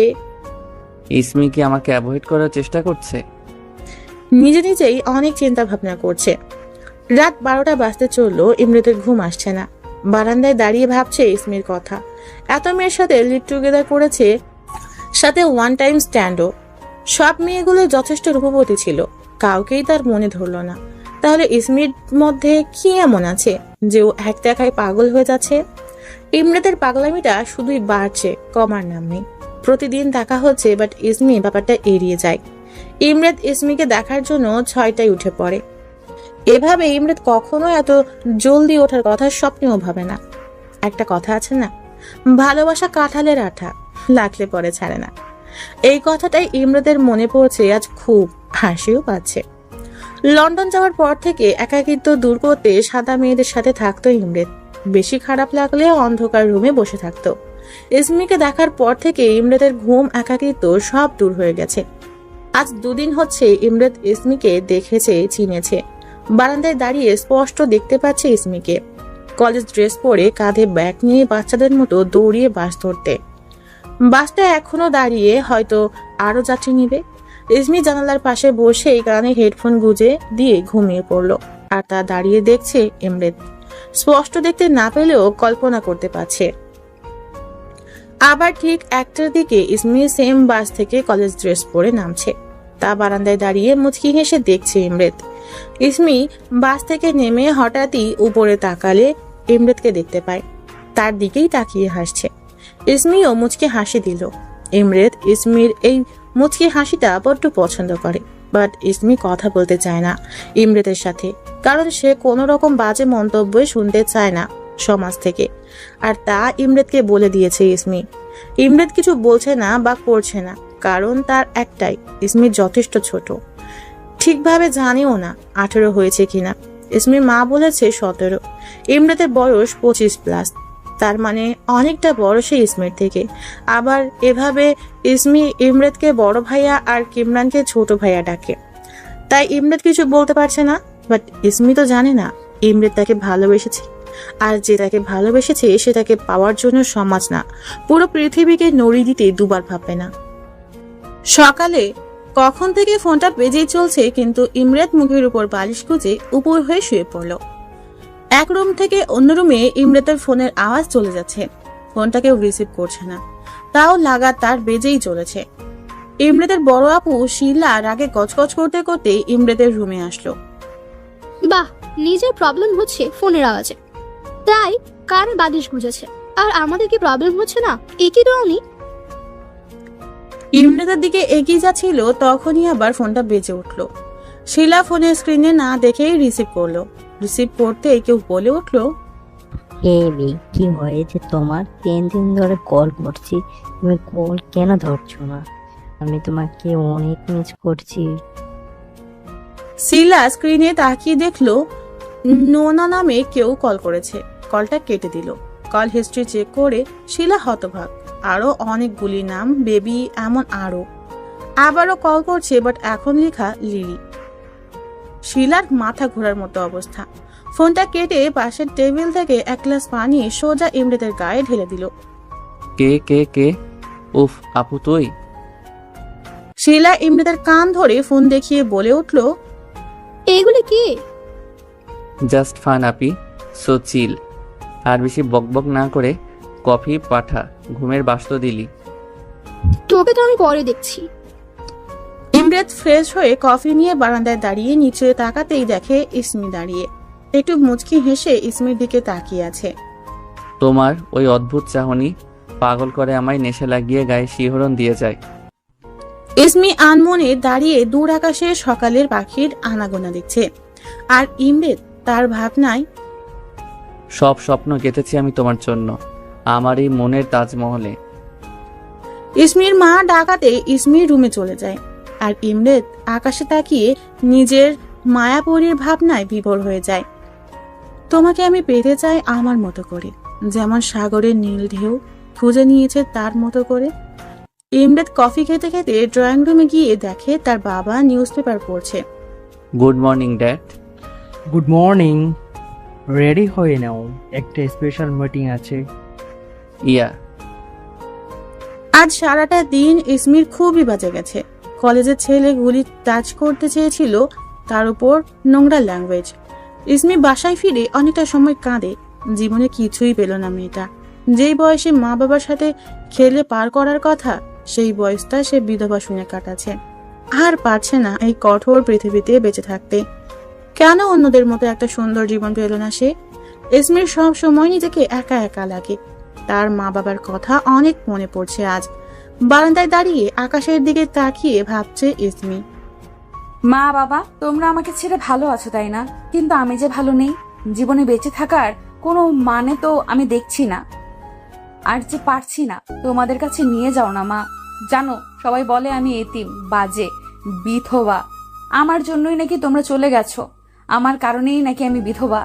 ইসমি কি আমাকে অ্যাভয়েড করার চেষ্টা করছে? নিজে নিজেই অনেক চিন্তা ভাবনা করছে। রাত 12টা বাজতে চললো, ইমরেতের ঘুম আসছে না। বারান্দায় দাঁড়িয়ে ভাবছে ইসমির কথা। এত মেয়ের সাথে লিভ টুগেদার করেছে, সাথে ওয়ান টাইম স্ট্যান্ডও। সব মেয়েগুলো যথেষ্ট রূপবতী ছিল, কাউকেই তার মনে ধরল না। তাহলে ইসমির মধ্যে কি এমন আছে যে ও এক দেখায় পাগল হয়ে যাচ্ছে? ইমরেতের পাগলামিটা শুধুই বাড়ছে, কমার নাম নেই। প্রতিদিন দেখা হচ্ছে, বাট ইসমি ব্যাপারটা এড়িয়ে যায়। ইমরেত ইসমিকে দেখার জন্য 6টায় উঠে পড়ে। এভাবে ইমরেত কখনো এত জলদি ওঠার কথা স্বপ্নেও ভাবে না। একটা কথা আছে না, ভালোবাসা কাঁঠালের আঠা, লাগলে পরে ছাড়ে না। এই কথাটাই ইমরেতের মনে পড়ছে আজ, খুব হাসিও পাচ্ছে। লন্ডন যাওয়ার পর থেকে একাকিত্ব দূর করতে সাদা মেয়েদের সাথে থাকতো ইমরেত। বেশি খারাপ লাগলে অন্ধকার রুমে বসে থাকতো। ইসমিকে দেখার পর থেকে ইমরেতের ঘুম, একাকিত্ব সব দূর হয়ে গেছে। আজ 2 দিন হচ্ছে ইমরেত ইসমিকে দেখেছে, চিনেছে। বারান্দায় দাঁড়িয়ে স্পষ্ট দেখতে পাচ্ছে ইসমিকে, কলেজ ড্রেস পরে কাঁধে ব্যাগ নিয়ে বাচ্চাদের মতো দৌড়িয়ে বাস ধরতে। বাসটা এখনো দাঁড়িয়ে, হয়তো আরো যাত্রী নিবে। ইসমি জানালার পাশে বসে কানে হেডফোন গুঁজে দিয়ে ঘুমিয়ে পড়লো। আর তা দাঁড়িয়ে দেখছে ইমরেত। স্পষ্ট দেখতে না পেলেও কল্পনা করতে পারছে। আবার ঠিক 1টার দিকে ইসমি সেম বাস থেকে কলেজ ড্রেস পরে নামছে। তা বারান্দায় দাঁড়িয়ে মুচকি হেসে দেখছে ইমরেত। ইসমি বাস থেকে নেমে হঠাৎই উপরে তাকালে ইমরেতকে দেখতে পায়, তার দিকেই তাকিয়ে হাসছে। ইসমিও মুচকি হাসি দিল। ইমরেত ইসমির এই মুচকি হাসিটা বড্ড পছন্দ করে, বাট ইসমি কথা বলতে চায় না ইমরেতের সাথে, কারণ সে কোনো রকম বাজে মন্তব্যই শুনতে চায় না সমাজ থেকে। আর তা ইমরেতকে বলে দিয়েছে ইসমি। ইমরেত কিছু বলছে না বা করছে না, কারণ তার একটাই, ইসমি যথেষ্ট ছোট, ঠিকভাবে জানেও না 18 হয়েছে কিনা। ইসমির মা বলেছে 17। ইমরেতের বয়স 25+, তার মানে অনেকটা বড় সে ইসমির থেকে। আবার এভাবে ইসমি ইমরেতকে বড় ভাইয়া আর কিমরানকে ছোট ভাইয়া ডাকে, তাই ইমরেত কিছু বলতে পারছে না। বাট ইসমি তো জানে না ইমরেত তাকে ভালোবেসেছে, আর যে তাকে ভালোবেসেছে সে তাকে পাওয়ার জন্য সমাজ না, পুরো পৃথিবীকে নড়ি দিতে দুবার ভাববে না। সকালে কখন থেকে ফোনটা বেজেই চলছে, কিন্তু ইমরেত মুখের উপর বালিশ গুজে উপর হয়ে শুয়ে পড়ল। এক রুম থেকে অন্য রুমে ইমরেতের ফোনের আওয়াজ চলে যাচ্ছে, ফোনটা কেউ রিসিভ করছে না, তাও লাগাতার বেজেই চলেছে। ইমরেতের বড় আপু শিলা রাগে গজগজ করতে করতে ইমরেতের রুমে আসলো। বাহ, নিজের প্রবলেম হচ্ছে ফোনের আওয়াজে, তাই কার বালিশ গুজেছে, আর আমাদের কি প্রবলেম হচ্ছে না? একই তো আমি। ইমরেতের দিকে এগিয়ে যাচ্ছিল, তখনই আবার ফোনটা বেজে উঠলো। শিলা ফোনের স্ক্রিনে না দেখেই রিসিভ করলো। রিসিভ করতে কেউ বলে উঠলো, বেবি কি হয়েছে তোমার? 3 দিন ধরে কল করছি, তুমি কল কেন ধরছো না? আমি তোমাকে অনেক মিস করছি। শিলা স্ক্রিনে তাকিয়ে দেখলো নোনা নামে কেউ কল করেছে। কলটা কেটে দিল। কল হিস্ট্রি চেক করে শিলা হতভাগ। আরো অনেকগুলি নাম, বেবি, এমন আবারও কল করছে, বাট এখন লেখা লিলি। শিলার মাথা ঘোরার মতো অবস্থা। ফোনটা কেটে পাশের টেবিল থেকে 1 গ্লাস পানি সোজা ইমরেতের গায়ে ঢেলে দিল। কে কে কে? উফ, আপু তুই? শিলা ইমরেতের কান ধরে ফোন দেখিয়ে বলে উঠল, এগুলি কি? জাস্ট ফান আপি, সো চিল। আর বেশি বকবক না করে কফি পাঠা, ঘুমের বাস্ত দিলি। তোকে তো আমি পরে দেখছি। ইমরেত ফ্রেশ হয়ে কফি নিয়ে বারান্দায় দাঁড়িয়ে নিচে তাকাতেই দেখে ইসমি দাঁড়িয়ে। একটু মুচকি হেসে ইসমির দিকে তাকিয়ে আছে। তোমার ওই অদ্ভুত চাহনি পাগল করে আমায়, নেশা লাগিয়ে গায়ে শিহরণ দিয়ে যায়। ইসমি আনমনে দাঁড়িয়ে দূর আকাশে সকালের পাখির আনাগোনা দেখছে, আর ইমরেত তার ভাবনায়। সব স্বপ্ন কেটেছি আমি তোমার জন্য, আমার এই মনের তাজমহলে। ইসমির মা ডাকাতে ইসমির রুমে চলে যায়, আর ইমরেত আকাশে তাকিয়ে নিজের মায়াপরীর ভাবনায় বিভোর হয়ে যায়। তোমাকে আমি পেতে চাই আমার মতো করে, যেমন সাগরের নীল ঢেউ খুঁজে নিয়েছে তার মতো করে। ইমরেত কফি খেতে খেতে ড্রয়িং রুমে গিয়ে দেখে তার বাবা নিউজ পেপার পড়ছে। Good morning dad. Good morning. Ready হয়ে নাও, একটা স্পেশাল মিটিং আছে। ইয়া। আজ সারাটা দিন ইসমির খুবই বাজে গেছে। কলেজের ছেলেগুলি টাচ করতে চেয়েছিল, তার উপর নোংরা ল্যাঙ্গুয়েজ। ইসমি বাসায় ফিরে অনেকটা সময় কাঁদে। জীবনে কিছুই পেল না মেয়েটা। যেই বয়সে মা বাবার সাথে খেলে পার করার কথা, সেই বয়সটা সে বিধবা শুনে কাটাচ্ছে। আর পারছে না এই কঠোর পৃথিবীতে বেঁচে থাকতে। কেন অন্যদের মতো একটা সুন্দর জীবন পেল না সে? ইসমির সব সময় নিজেকে একা একা লাগে। তার মা বাবার কথা অনেক মনে পড়ছে আজ। বারান্দায় দাঁড়িয়ে আকাশের দিকে তাকিয়ে ভাবছে ইসমি। মা বাবা, তোমরা আমাকে ছেড়ে ভালো আছো তাই না? কিন্তু আমি যে ভালো নেই। জীবনে বেঁচে থাকার কোনো মানে তো আমি দেখছি না। আর যে পারছি না, তোমাদের কাছে নিয়ে যাও না মা। জানো, সবাই বলে আমি এতিম, বাজে, বিধবা। আমার জন্যই নাকি তোমরা চলে গেছো। আমার কারণেই নাকি আমি বিধবা।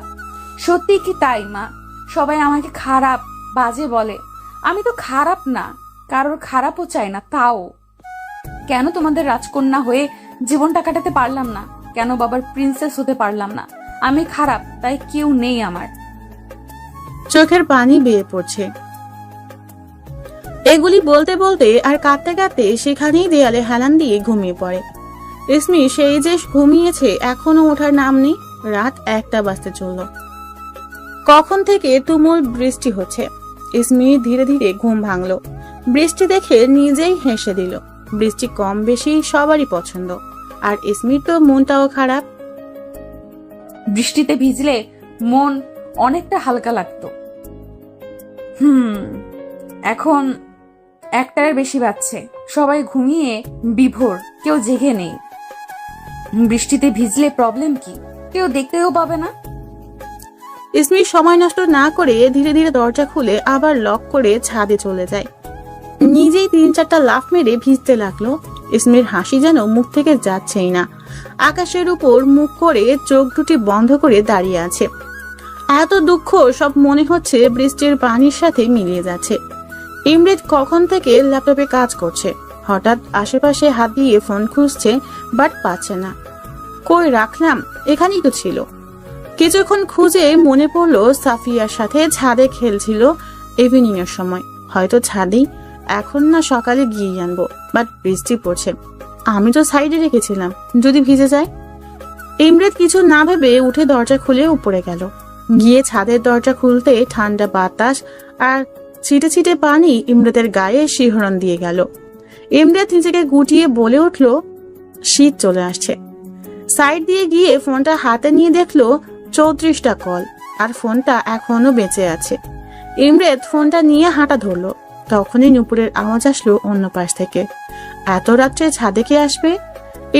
সত্যি কি তাই মা? সবাই আমাকে খারাপ, বাজে বলে। আমি তো খারাপ না, কারোর খারাপও চাই না। তাও কেন তোমাদের রাজকন্যা হয়ে জীবনটা কাটাতে পারলাম না? কেন বাবার প্রিন্সেস হতে পারলাম না? আমি খারাপ, তাই কেউ নেই আমার। চোখের পানি বেয়ে পড়ছে। এগুলি বলতে বলতে আর কাঁদতে কাঁদতে সেখানেই দেয়ালে হেলান দিয়ে ঘুমিয়ে পড়ে। ইসমি সেই যে ঘুমিয়েছে, এখনো ওঠার নাম নেই। রাত 1টা বাজতে চলল। কখন থেকে তুমুল বৃষ্টি হচ্ছে। ইসমি ধীরে ধীরে ঘুম ভাঙলো। বৃষ্টি দেখে নিজেই হেসে দিল। বৃষ্টি কম বেশি সবারই পছন্দ, আর ইসমির তো মনটাও খারাপ। বৃষ্টিতে ভিজলে মন অনেকটা হালকা লাগতো। এখন 1টার বেশি বাজছে। সবাই ঘুমিয়ে বিভোর, কেউ জেগে নেই। বৃষ্টিতে ভিজলে প্রবলেম কি? কেউ দেখতেও পাবে না। ইসমি সময় নষ্ট না করে ধীরে ধীরে দরজা খুলে আবার লক করে ছাদে চলে যায়। নিজেই 3-4টা লাফ মেরে ভিজতে লাগলো। ইসমির হাসি যেন মুখ থেকে যাচ্ছেই না। আকাশের উপর মুখ করে চোখ দুটি বন্ধ করে দাঁড়িয়ে আছে। এত দুঃখ সব মনে হচ্ছে বৃষ্টির পানির সাথে মিলিয়ে যাচ্ছে। ইমরেদ কখন থেকে ল্যাপটপে কাজ করছে। হঠাৎ আশেপাশে হাত দিয়ে ফোন খুঁজছে, বাট পাচ্ছে না। কই রাখলাম? এখানেই তো ছিল। কিছুক্ষণ খুঁজে মনে পড়লো সাফিয়ার সাথে ছাদে খেলছিল ইভিনিং এর সময়। হয়তো ছাদেই। এখন না সকালে গিয়ে আনবো, বাট বৃষ্টি পড়ছে। আমি তো সাইডে রেখেছিলাম, যদি ভিজে যায়। ইমরেদ কিছু না ভেবে উঠে দরজা খুলে উপরে গেল। গিয়ে ছাদের দরজা খুলতে ঠান্ডা বাতাস আর ছিটে ছিটে পানি ইমরেদের গায়ে শিহরণ দিয়ে গেল। ইমরেদ নিজেকে গুটিয়ে বলে উঠল, শীত চলে আসছে। সাইড দিয়ে গিয়ে ফোনটা হাতে নিয়ে দেখলো 34টা কল, আর ফোনটা এখনো বেঁচে আছে। ইমরেদ ফোনটা নিয়ে হাঁটা ধরলো। তখনই নুপুরের আওয়াজ আসলো অন্য পাশ থেকে। এত রাত্রে ছাদে কে আসবে?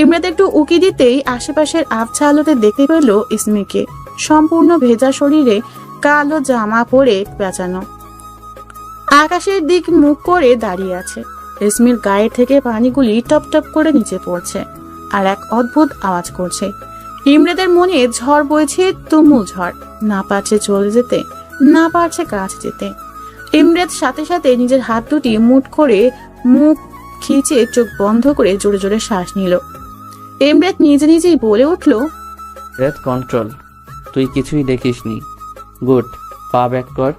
ইমরেদ একটু উকি দিতেই আশেপাশের আবছা আলোতে দেখতে পেল ইসমিকে, সম্পূর্ণ ভেজা শরীরে, কালো জামা পরে পেঁচানো, আকাশের দিক মুখ করে দাঁড়িয়ে আছে। ইসমির গায়ে থেকে পানিগুলি টপ টপ করে নিচে পড়ছে আর এক অদ্ভুত আওয়াজ করছে। ইমরেদের মনে ঝড় বইছে, তুমুল ঝড়। না পারছে চলে যেতে, না পারছে কাছে যেতে। ইমরেদ সাথে সাথে নিজের হাত দুটি মুঠ করে মুখ খিচে চোখ বন্ধ করে জোরে জোরে শ্বাস নিল। ইমরেদ নিজে নিজেই বলে উঠল, ব্রেথ কন্ট্রোল। তুই কিছুই দেখিসনি। গুড, পা ব্যাক কর।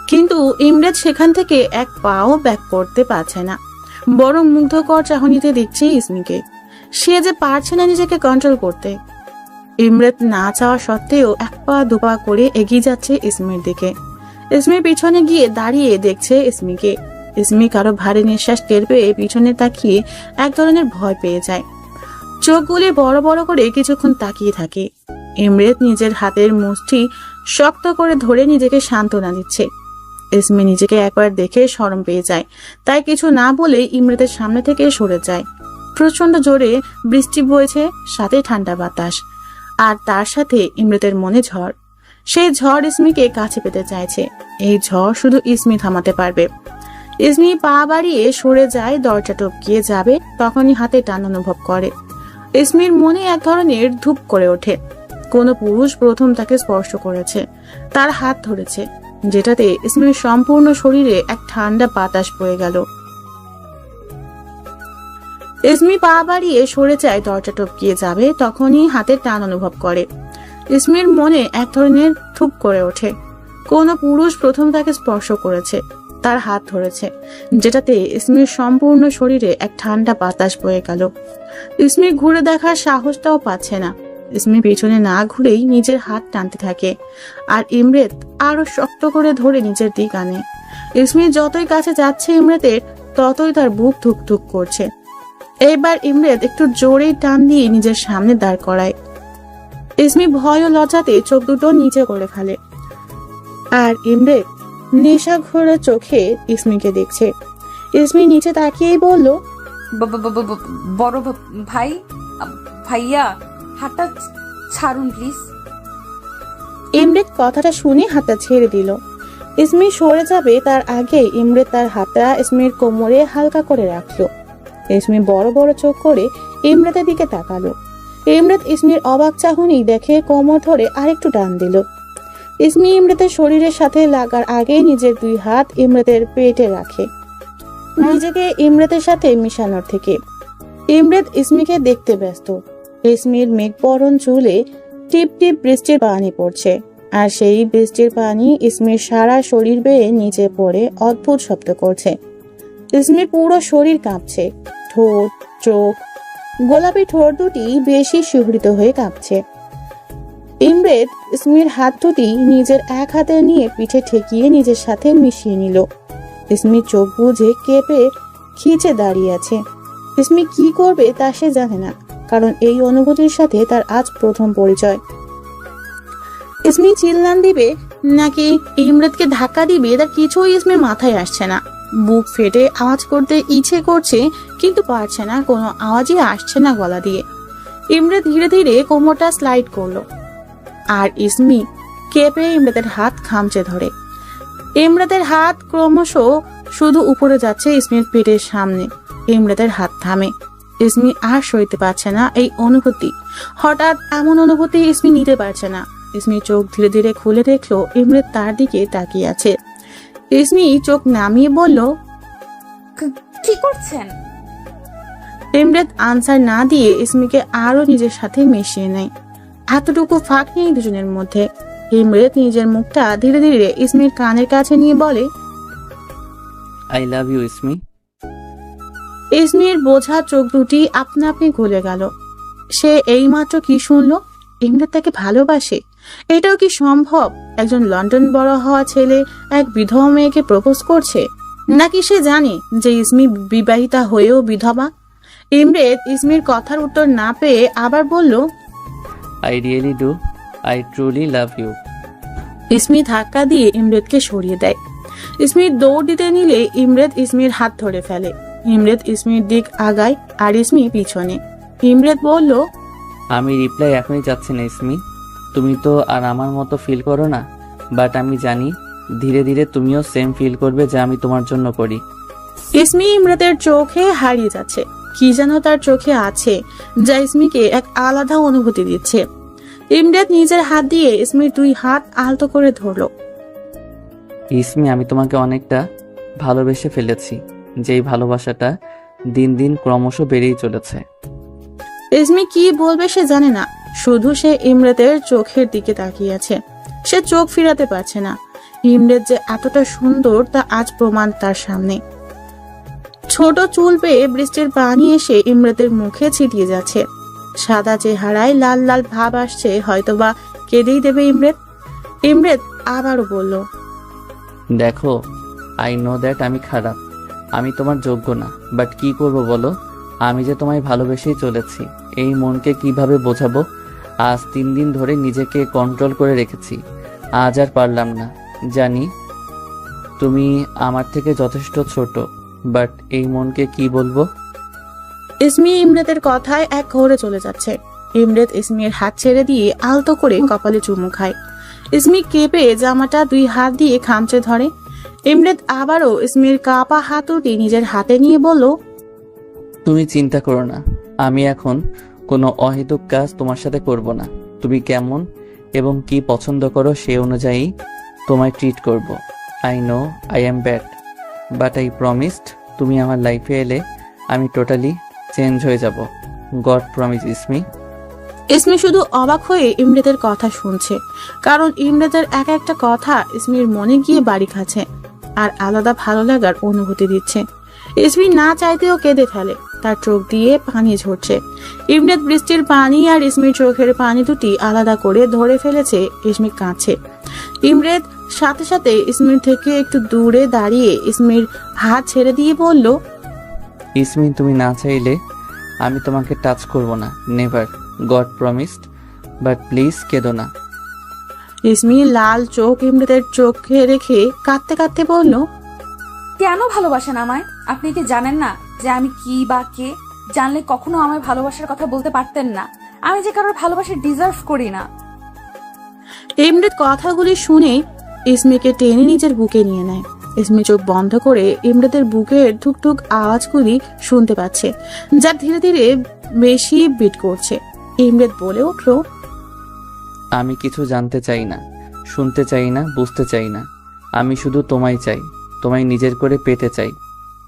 কিন্তু ইমরেদ সেখান থেকে এক পাও ব্যাক করতে পারছে না, বরং মুগ্ধকর চাহনিতে দেখছে ইসমিকে। সে যে পারছে না নিজেকে কন্ট্রোল করতে। ইমরেদ না চাওয়া সত্ত্বেও 1 পা 2 পা করে এগিয়ে যাচ্ছে ইসমির দিকে। ইসমির পিছনে গিয়ে দাঁড়িয়ে দেখছে ইসমিকে। ইসমি কারো ভারী নিঃশ্বাস টের পেয়ে পিছনে তাকিয়ে এক ধরনের ভয় পেয়ে যায়। চোখগুলি বড় বড় করে কিছুক্ষণ তাকিয়ে থাকে। ইমরেদ নিজের হাতের মুষ্টি শক্ত করে ধরে নিজেকে সান্ত্বনা দিচ্ছে। ইসমি নিজেকে একবার দেখে শরম পেয়ে যায়, তাই কিছু না বলে ইমরেদের সামনে থেকে সরে যায়। প্রচন্ড জোরে বৃষ্টি বইছে, সাথে ঠান্ডা বাতাস, আর তার সাথে ইমরেদের মনে ঝড়। সেই ঝড় ইসমিকে কাছে পেতে চাইছে। এই ঝড় শুধু ইসমি থামাতে পারবে। ইসমি পা বাড়িয়ে সরে যায়, দরজা টপকিয়ে যাবে, তখনই হাতে টান অনুভব করে। ইসমির মনে এক ধরনের ধূপ করে ওঠে। কোনো পুরুষ প্রথম তাকে স্পর্শ করেছে, তার হাত ধরেছে, যেটাতে ইসমির সম্পূর্ণ শরীরে এক ঠান্ডা বাতাস বয়ে গেল। ইসমি পা বাড়িয়ে সরে যায়, দরজা টপকিয়ে যাবে, তখনই হাতের টান অনুভব করে। ইসমির মনে এক ধরনের থুপ করে ওঠে। কোন পুরুষ প্রথম তাকে স্পর্শ করেছে, তার হাত ধরেছে, যেটাতে ইসমির সম্পূর্ণ শরীরে এক ঠান্ডা বাতাস বয়ে গেল। ইসমি ঘুরে দেখার সাহসটাও পাচ্ছে না। ইসমি পেছনে না ঘুরেই নিজের হাত টানতে থাকে, আর ইমরেত আরো শক্ত করে ধরে নিজের দিক আনে। ইসমি যতই কাছে যাচ্ছে ইমরেতের, ততই তার বুক ধুকধুক করছে। এইবার ইমরেত একটু জোরেই টান দিয়ে নিজের সামনে দাঁড় করায়। ইসমি ভয় ও লজ্জাতে চোখ দুটো নিচে করে ফেলে, আর ইমরেত নেশা ঘোরা চোখে ইসমিকে দেখছে। ইসমি নিচে তাকিয়েই বলল, বড় ভাই, ভাইয়া হাতটা ছাড়ুন প্লিজ। ইমরেত কথাটা শুনে হাতটা ছেড়ে দিল। ইসমি সরে যাবে তার আগে ইমরেত তার হাতটা ইসমির কোমরে হালকা করে রাখলো। ইসমি বড় বড় চোখ করে ইমরেতের দিকে তাকালো। ইমরেত ইসমির অবাক চাহনি দেখে কোমর ধরে আরেকটু টান দিল। ইসমি ইমরেতের শরীরের সাথে লাগার আগে নিজের দুই হাত ইমরেতের পেটে রাখে, নিজেকে ইমরেতের সাথে মিশানোর থেকে। ইমরেত ইসমিকে দেখতে ব্যস্ত। ইসমির মেঘবরণ চুলে টিপ টিপ বৃষ্টির পানি পড়ছে, আর সেই বৃষ্টির পানি ইসমির সারা শরীর বেয়ে নিচে পড়ে অদ্ভুত শব্দ করছে। ইসমির পুরো শরীর কাঁপছে, ঠোঁট, চোখ, গোলাপি ঠোঁট দুটি বেশি শিহরিত হয়ে কাঁপছে। ইমরেত ইসমির হাত দুটি নিজের এক হাতে নিয়ে পিঠে ঠেকিয়ে নিজের সাথে মিশিয়ে নিল। ইসমি চোখ বুজে কেঁপে খিচে দাঁড়িয়ে আছে। ইসমি কি করবে তা সে জানে না, কারণ এই অনুভূতির সাথে তার আজ প্রথম পরিচয়। ইসমি চিল্লান দিবে নাকি ইমরেতকে ধাক্কা দিবে, তার কিছুই ইসমির মাথায় আসছে না। বুক ফেটে আওয়াজ করতে ইচ্ছে করছে, কিন্তু পারছে না, কোনো আওয়াজই আসছে না গলা দিয়ে। ইমরেত ধীরে ধীরে কোমরটা স্লাইড করলো, আর ইসমি কেঁপে ইমরেতের হাত খামচে ধরে। ইমরেতের হাত ক্রমশ শুধু উপরে যাচ্ছে ইসমির পেটের সামনে। ইমরেতের হাত থামে। ইসমি আর সইতে পারছে না এই অনুভূতি। হঠাৎ এমন অনুভূতি ইসমি নিতে পারছে না। ইসমি চোখ ধীরে ধীরে খুলে দেখলো ইমরেত তার দিকে তাকিয়ে আছে। ইসমি চোখ নামিয়ে বলল, কি করছেন? ইমরেত আনসার না দিয়ে ইসমিকে আরো নিজের সাথে মিশিয়ে নেয়। এতটুকু ফাঁক নেই দুজনের মধ্যে। ইমরেত নিজের মুখটা ধীরে ধীরে ইসমির কানের কাছে নিয়ে বলে, আই লাভ ইউ ইসমি। ইসমির বোঝা চোখ দুটি আপনা আপনি গলে গেল। সে এইমাত্র কি শুনলো? ইমরেত তাকে ভালোবাসে। এটাও কি সম্ভব? একজন লন্ডন বড় হওয়া ছেলে এক বিধবা মেয়েকে প্রপোজ করছে, নাকি সে জানে যে ইসমি বিবাহিতা হয়েও বিধবা? ইমরেত ইসমির কথার উত্তর না পেয়ে আবার বলল, I really do, I truly love you. Ismi ধাক্কা দিয়ে ইমরেতকে সরিয়ে দেয়। ইসমির দৌড় দিতে নিলে ইমরেত ইসমির হাত ধরে ফেলে। ইমরেত ইসমির দিক আগায়, আর ইসমি পিছনে। ইমরেত বলল, আমি রিপ্লাই এখনই যাচ্ছি না ইসমি। তুমি তো আর আমার মতো ফিল করো না, বাট আমি জানি ধীরে ধীরে তুমিও সেম ফিল করবে যা আমি তোমার জন্য করি। ইসমি ইমরেতের চোখে হারিয়ে যাচ্ছে। কি যেন তার চোখে আছে যা ইসমিকে এক আলাদা অনুভূতি দিচ্ছে। ইমরেত নিজের হাত দিয়ে ইসমির দুই হাত আলতো করে ধরলো। ইসমি, আমি তোমাকে অনেকটা ভালোবেসে ফেলেছি, যেই ভালোবাসাটা দিন দিন ক্রমশ বেড়েই চলেছে। ইসমি কি বলবে সে জানে না, শুধু সে ইমরেতের চোখের দিকে তাকিয়ে আছে। সে চোখ ফিরাতে পারছে না। ইমরেত যে এতটা সুন্দর তা আজ প্রমাণ তার সামনে। ছোট চুল পেয়ে বৃষ্টির পানি এসে ইমরেতের মুখে ছিটিয়ে যাচ্ছে। সাদা চেহারায় লাল লাল ভাব আসছে, হয়তোবা কেঁদেই দেবে ইমরেত। ইমরেত আবারও বলল, দেখো, আই নো দ্যাট আমি খারাপ, আমি তোমার যোগ্য না, বাট কি করব বলো? আমি যে তোমায় ভালোবেসেই চলেছি। এই মনকে কিভাবে বোঝাবো? আজ 3 দিন ধরে নিজেকে কন্ট্রোল করে রেখেছি, আজ আর পারলাম না। জানি তুমি আমার থেকে যথেষ্ট ছোট, বাট এই মনকে কি বলবো? ইসমি ইমরেতের কথায় এক ঘোরে চলে যাচ্ছে। ইমরেত ইসমির হাত ছেড়ে দিয়ে আলতো করে কপালে চুমু খায়। ইসমি কেঁপে জামাটা দুই হাত দিয়ে খামচে ধরে। ইমরেত আবারও ইসমির কাপা হাত দুটি নিজের হাতে নিয়ে বলল, তুমি চিন্তা করো না, আমি এখন কোনো অহেতুক কাজ তোমার সাথে করব না। তুমি কেমন এবং কি পছন্দ করো সে অনুযায়ী তোমায় ট্রিট করব। I know I am bad, but I promised তুমি আমার লাইফে এলে আমি টোটালি চেঞ্জ হয়ে যাব। God promise ইসমি। ইসমি শুধু অবাক হয়ে ইমরাতের কথা শুনছে, কারণ ইমরাতের এক একটা কথা ইসমির মনে গিয়ে বাড়ি খাচ্ছে আর আলাদা ভালো লাগার অনুভূতি দিচ্ছে। ইসমি না চাইতেও কেঁদে ফেলে, তার চোখ দিয়ে পানি ঝরছে। ইমরাত বৃষ্টির পানি আর ইসমির চোখের পানি দুটি আলাদা করে ধরে ফেলেছে। ইসমি কাঁদছে। ইমরাত সাথে সাথে ইসমির থেকে একটু দূরে দাঁড়িয়ে ইসমির হাত ছেড়ে দিয়ে বলল, ইসমি, তুমি না চাইলে আমি তোমাকে টাচ করব না, never, god promised, but please কেঁদো না। ইসমি লাল চোখ ইমরাতের চোখে রেখে কাঁদতে কাঁদতে বলল, কেন ভালোবাসেন আমায়? আপনি কি জানেন না যে আমি কি বা কে? জানলে কখনো আমায় ভালোবাসার কথা বলতে পারতেন না। আমি যে কারোর ভালোবাসা ডিজার্ভ করি না। ইমরাত কথাগুলি শুনে ইসমিকে টেনে নিজের বুকে নিয়ে নেয়। ইসমি চোখ বন্ধ করে ইমরাতের বুকের ঠুকঠুক আওয়াজগুলি শুনতে পাচ্ছে, যা ধীরে ধীরে বেশি বিট করছে। ইমরাত বলে উঠল, আমি কিছু জানতে চাই না, শুনতে চাই না, বুঝতে চাই না। আমি শুধু তোমায় চাই, তোমায় নিজের করে পেতে চাই,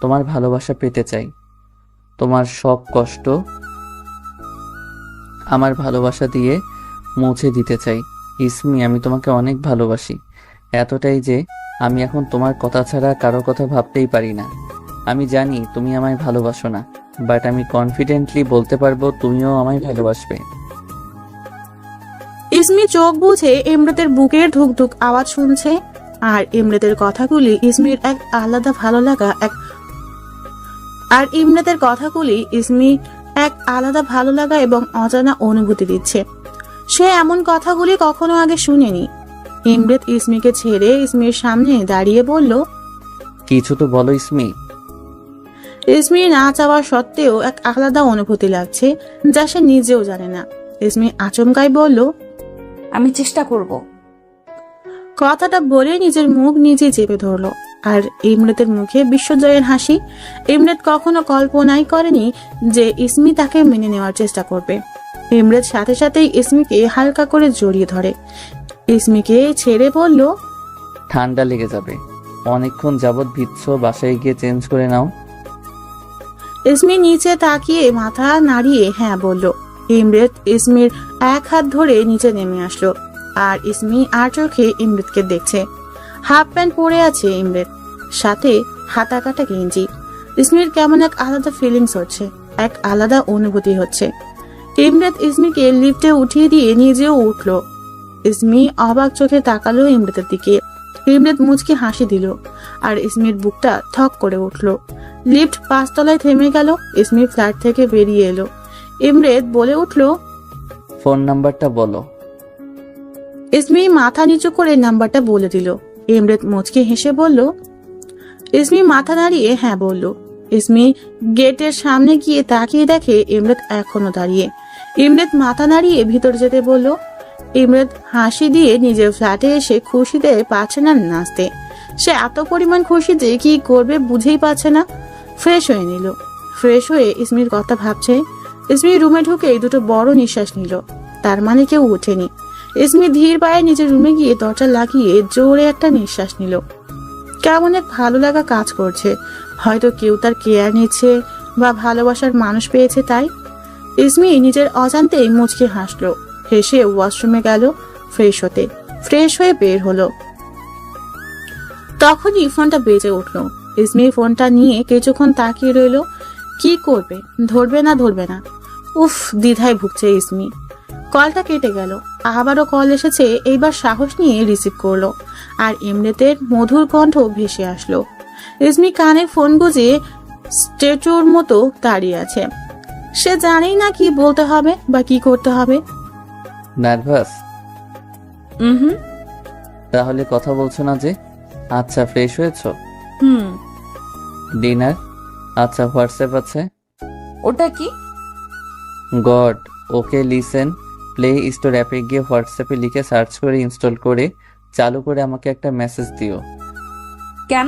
তোমার ভালোবাসা পেতে চাই, তোমার সব কষ্ট আমার ভালোবাসা দিয়ে মুছে দিতে চাই। ইসমি, আমি তোমাকে অনেক ভালোবাসি, এতটাই যে আমি এখন তোমার কথা ছাড়া কারো কথা ভাবতেই পারি না। আমি জানি তুমি আমায় ভালোবাসো না, বাট আমি কনফিডেন্টলি বলতে পারবো তুমিও আমায় ভালোবাসবে। ইসমি চোখ বুঝে ইমরাতের বুকের ধুকধুক আওয়াজ শুনছে, আর ইমরাতের কথাগুলি ইসমির এক আলাদা ভালো লাগা এবং অজানা অনুভূতি দিচ্ছে। সে এমন কথাগুলি কখনো আগে শুনেনি। ইমরাত ইসমিকে ছেড়ে ইসমির সামনে দাঁড়িয়ে বলল, কিছু তো বলো ইসমি। ইসমি না চাওয়া সত্ত্বেও এক আলাদা অনুভূতি লাগছে, যা সে নিজেও জানে না। ইসমি আচমকাই বলল, আমি চেষ্টা করব। কথাটা বলে নিজের মুখ নিজে চেপে ধরলো, আর ইমরাতের মুখে বিশ্বজয়ের হাসি। ইমরাত কখনো কল্পনাই করেনি যে ইসমি তাকে মেনে নেওয়ার চেষ্টা করবে। ইমরাত সাথে সাথেই ইসমিকে হালকা করে জড়িয়ে ধরে। ইসমিকে ছেড়ে বলল, ঠান্ডা লেগে যাবে, অনেকক্ষণ যাবৎ ভিজছ, বাসায় গিয়ে চেঞ্জ করে নাও। ইসমি নিচে তাকিয়ে মাথা নাড়িয়ে হ্যাঁ বলল। ইমরাত ইসমির এক হাত ধরে নিচে নেমে আসলো, আর ইসমি আর চোখে ইমরাতকে দেখছে। হাফ প্যান্ট পরে আছে ইমরাত, সাথে হাতা কাটা গেঞ্জি। ইসমির কেমন এক আলাদা ফিলিংস হচ্ছে, এক আলাদা অনুভূতি হচ্ছে। ইমরাত ইসমিকে লিফটে উঠিয়ে দিয়ে নিজেও উঠল। ইসমি অবাক চোখে তাকালো ইমরাতের দিকে। ইমরাত মুচকি হাসি দিল, আর ইসমির বুকটা থক করে উঠল। লিফট 5 তলায় থেমে গেল। ইসমি ফ্ল্যাট থেকে বেরিয়ে এলো। ইমরাত বলে উঠল, ফোন নাম্বারটা বলো। ইসমি মাথা নিচু করে নাম্বারটা বলে দিল। ইমরাত মুচকি হেসে বলল। ইসমি মাথা নাড়িয়ে হ্যাঁ বলল। ইসমি গেটের সামনে গিয়ে তাকিয়ে দেখে ইমরাত এখনো দাঁড়িয়ে। ইমরাত মাথা নাড়িয়ে ভিতর যেতে বলল। ইমরাত হাসি দিয়ে নিজের ফ্ল্যাটে এসে খুশিতে পারছে না নাচতে। সে এত পরিমাণ খুশি যে কি করবে বুঝেই পাচ্ছে না। ফ্রেশ হয়ে নিল। ফ্রেশ হয়ে ইসমির কথা ভাবছে। ইসমি রুমে ঢুকে দুটো বড় নিঃশ্বাস নিল। তার মানে কেউ ওঠেনি। ইসমি ধীর পায়ে নিজের রুমে গিয়ে দরজা লাগিয়ে জোরে একটা নিঃশ্বাস নিল। কেমন এক ভালো লাগা কাজ করছে। হয়তো কেউ তার কেয়ার নিচ্ছে বা ভালোবাসার মানুষ পেয়েছে তাই। ইসমি নিজের অজান্তেই মুচকি হাসলো। হেসে ওয়াশরুমে গেল ফ্রেশ হতে। ফ্রেশ হয়ে বের হলো। তখনই ফোনটা বেজে উঠলো। ইসমি ফোনটা নিয়ে কিছুক্ষণ তাকিয়ে রইল। কি করবে, ধরবে না। উফ, দ্বিধায় ভুগছে ইসমি। কলটা কেটে গেল। আবারও কল এসেছে। এইবার সাহস নিয়ে রিসিভ করলো, আর ইমরাতের মধুর কণ্ঠ ভেসে আসলো। ইসমি কানে ফোন গুঁজে স্ট্যাচুর মতো দাঁড়িয়ে আছে। সে জানেই না কি বলতে হবে বা কি করতে হবে। নার্ভাস? তাহলে কথা বলছো না যে? আচ্ছা, ফ্রেশ হয়েছো? ডিনার? আচ্ছা, হোয়াটসঅ্যাপ আছে? ওটা কি? গড, ওকে লিসেন, প্লে স্টোর অ্যাপে গিয়ে হোয়াটসঅ্যাপে লিখে সার্চ করে ইনস্টল করে চালু করে আমাকে একটা মেসেজ দিও। কেন?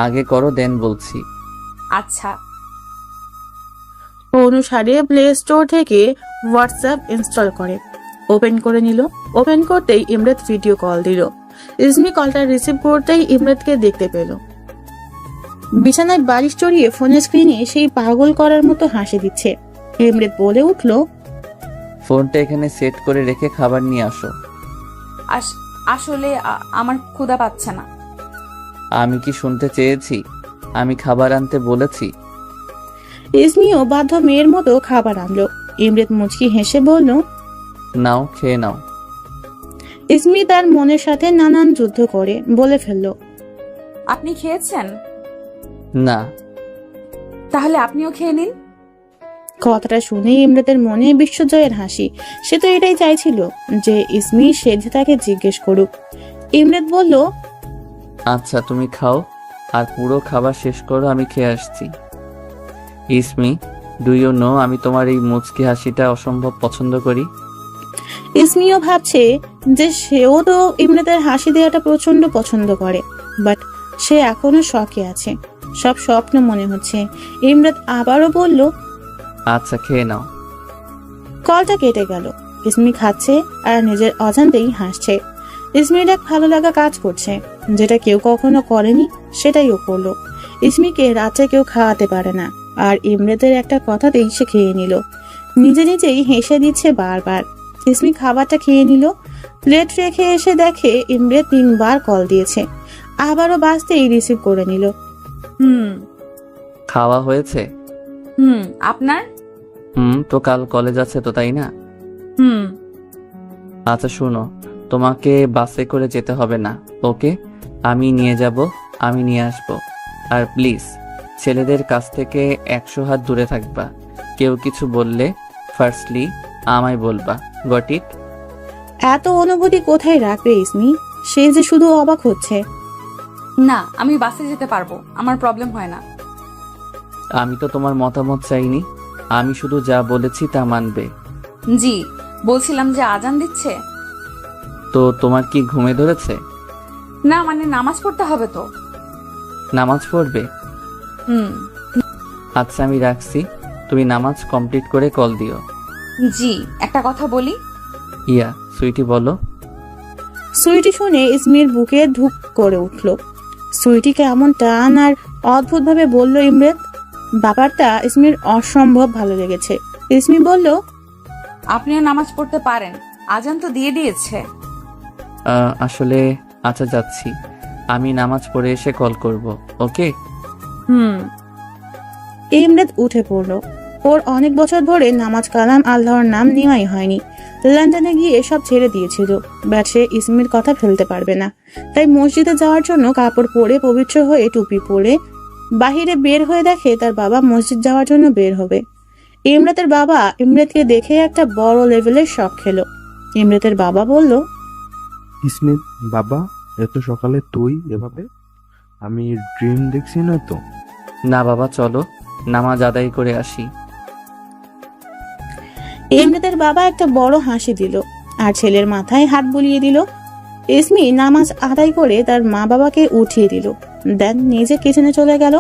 আগে করো, দেন বলছি। আচ্ছা। অনুসারে প্লে স্টোর থেকে হোয়াটসঅ্যাপ ইনস্টল করে ওপেন করে নিল। ওপেন করতেই ইমরাত ভিডিও কল দিল। ইসমি কলটা রিসিভ করতেই ইমরাতকে দেখতে পেল। বিছানায় বালিশ চড়িয়ে ফোনের স্ক্রিনে সেই পাগল করার মতো হাসি দিচ্ছে। ইমরাত বলে উঠল, ফোনটা এখানে সেট করে রেখে খাবার নিয়ে আসো। আসলে আমার ক্ষুধা পাচ্ছে না। আমি কি শুনতে চেয়েছি? আমি খাবার আনতে বলেছি। ইসমিও বাধ্য মেয়ের মতো খাবার আনলো। ইমরাত মুচকি হেসে বলল, নাও, খেয়ে নাও। ইসমি তার মনের সাথে নানান যুদ্ধ করে বলে ফেলল, আপনি খেয়েছেন? না। তাহলে আপনিও খেয়ে নিন। কথাটা শুনে ইমরাতের মনে বিশ্বজয়ের হাসি। সে তো এটাই চাইছিল যে ইসমি সেজে তাকে জিজ্ঞেস করুক। ইমরাত বলল, আচ্ছা তুমি খাও, আর পুরো খাবার শেষ করো, আমি খেয়ে আসছি। ইসমি, ডু ইউ নো আমি তোমার এই মুচকি হাসিটা অসম্ভব পছন্দ করি। ইসমিও ভাবছে যে সেও তো ইমরাতের হাসি দেওয়াটা প্রচন্ড পছন্দ করে, বাট সে এখনো শখে আছে। সব স্বপ্ন মনে হচ্ছে। ইমরাত আবারও বলল, আচ্ছা খেয়ে নাও। কলটা কেটে গেল। ইসমি খাচ্ছে আর নিজের অজান্তেই হাসছে। ইসমির এক ভালো লাগা কাজ করছে, যেটা কেউ কখনো করেনি সেটাই ও করলো। ইসমিকে রাতে কেউ খাওয়াতে পারে না, আর ইমরাতের একটা কথাতেই সে খেয়ে নিল। নিজে নিজেই হেসে দিচ্ছে বারবার। ইসমি খাবারটা খেয়ে নিল। প্লেট রেখে এসে দেখে ইমরাত 3 বার কল দিয়েছে। আবারও বাজতেই রিসিভ করে নিল। খাওয়া হয়েছে? আপনার? তো কাল কলেজ আছে তো, তাই না? আচ্ছা শোনো, তোমাকে বাসে করে যেতে হবে না, ওকে? আমি নিয়ে যাব, আমি নিয়ে আসব। আর প্লিজ ছেলেদের কাছ থেকে 100 হাত দূরে থাকবা। কেউ কিছু বললে ফার্স্টলি আমায় বলবা, গট ইট? এত অনুভূতি কোথায় রাখবে ইসমি? সে যে শুধু অবাক হচ্ছে। না, আমি বাসে যেতে পারবো, আমার প্রবলেম হয় না। আমি তো তোমার মতামত চাইনি, আমি শুধু যা বলেছি তা মানবে। জি, বলছিলাম যে আজান দিচ্ছে। তো তোমার কি ঘুমে ধরেছে? না, মানে নামাজ পড়তে হবে তো। নামাজ পড়বে? আচ্ছা আমি রাখছি, তুমি নামাজ কমপ্লিট করে কল দিও। জি, একটা কথা বলি। ইয়া সুইটি বলো। সুইটি শুনে ইসমির বুকে ধুক করে উঠল। সুইটিকে এমন টান আর অদ্ভুত ভাবে বলল ইমরাত, ব্যাপারটা ইসমির অসম্ভব ভালো লেগেছে। ইসমি বলল, আপনিও নামাজ পড়তে পারেন, আজান তো দিয়ে দিয়েছে। আসলে আচ্ছা যাচ্ছি, আমি নামাজ পড়ে এসে কল করব, ওকে? ইমরাত উঠে পড়ল। ওর অনেক বছর ধরে নামাজ কালাম আল্লাহর নাম নেওয়াই হয়নি। লন্ডনে গিয়ে সব ছেড়ে দিয়েছিল, বাট সে ইসমির কথা ফেলতে পারবে না। তাই মসজিদে যাওয়ার জন্য কাপড় পরে পবিত্র হয়ে টুপি পরে বাহিরে বের হয়ে দেখে তার বাবা মসজিদ যাওয়ার জন্য বের হবে। ইমরাতের বাবা ইমরাতকে দেখে একটা বড় লেভেলের শক খেলো। ইমরাতের বাবা বলল, ইসমিত বাবা, এত সকালে তুই এভাবে? আমি ড্রিম দেখছি না তো? না বাবা, চলো নামাজ আদায় করে আসি। ইমরাতের বাবা একটা বড় হাসি দিল আর ছেলের মাথায় হাত বুলিয়ে দিল। ইসমি নামাজ আদায় করে তার মা বাবাকে উঠিয়ে দিল, দেন নিজে কিচেনে চলে গেল।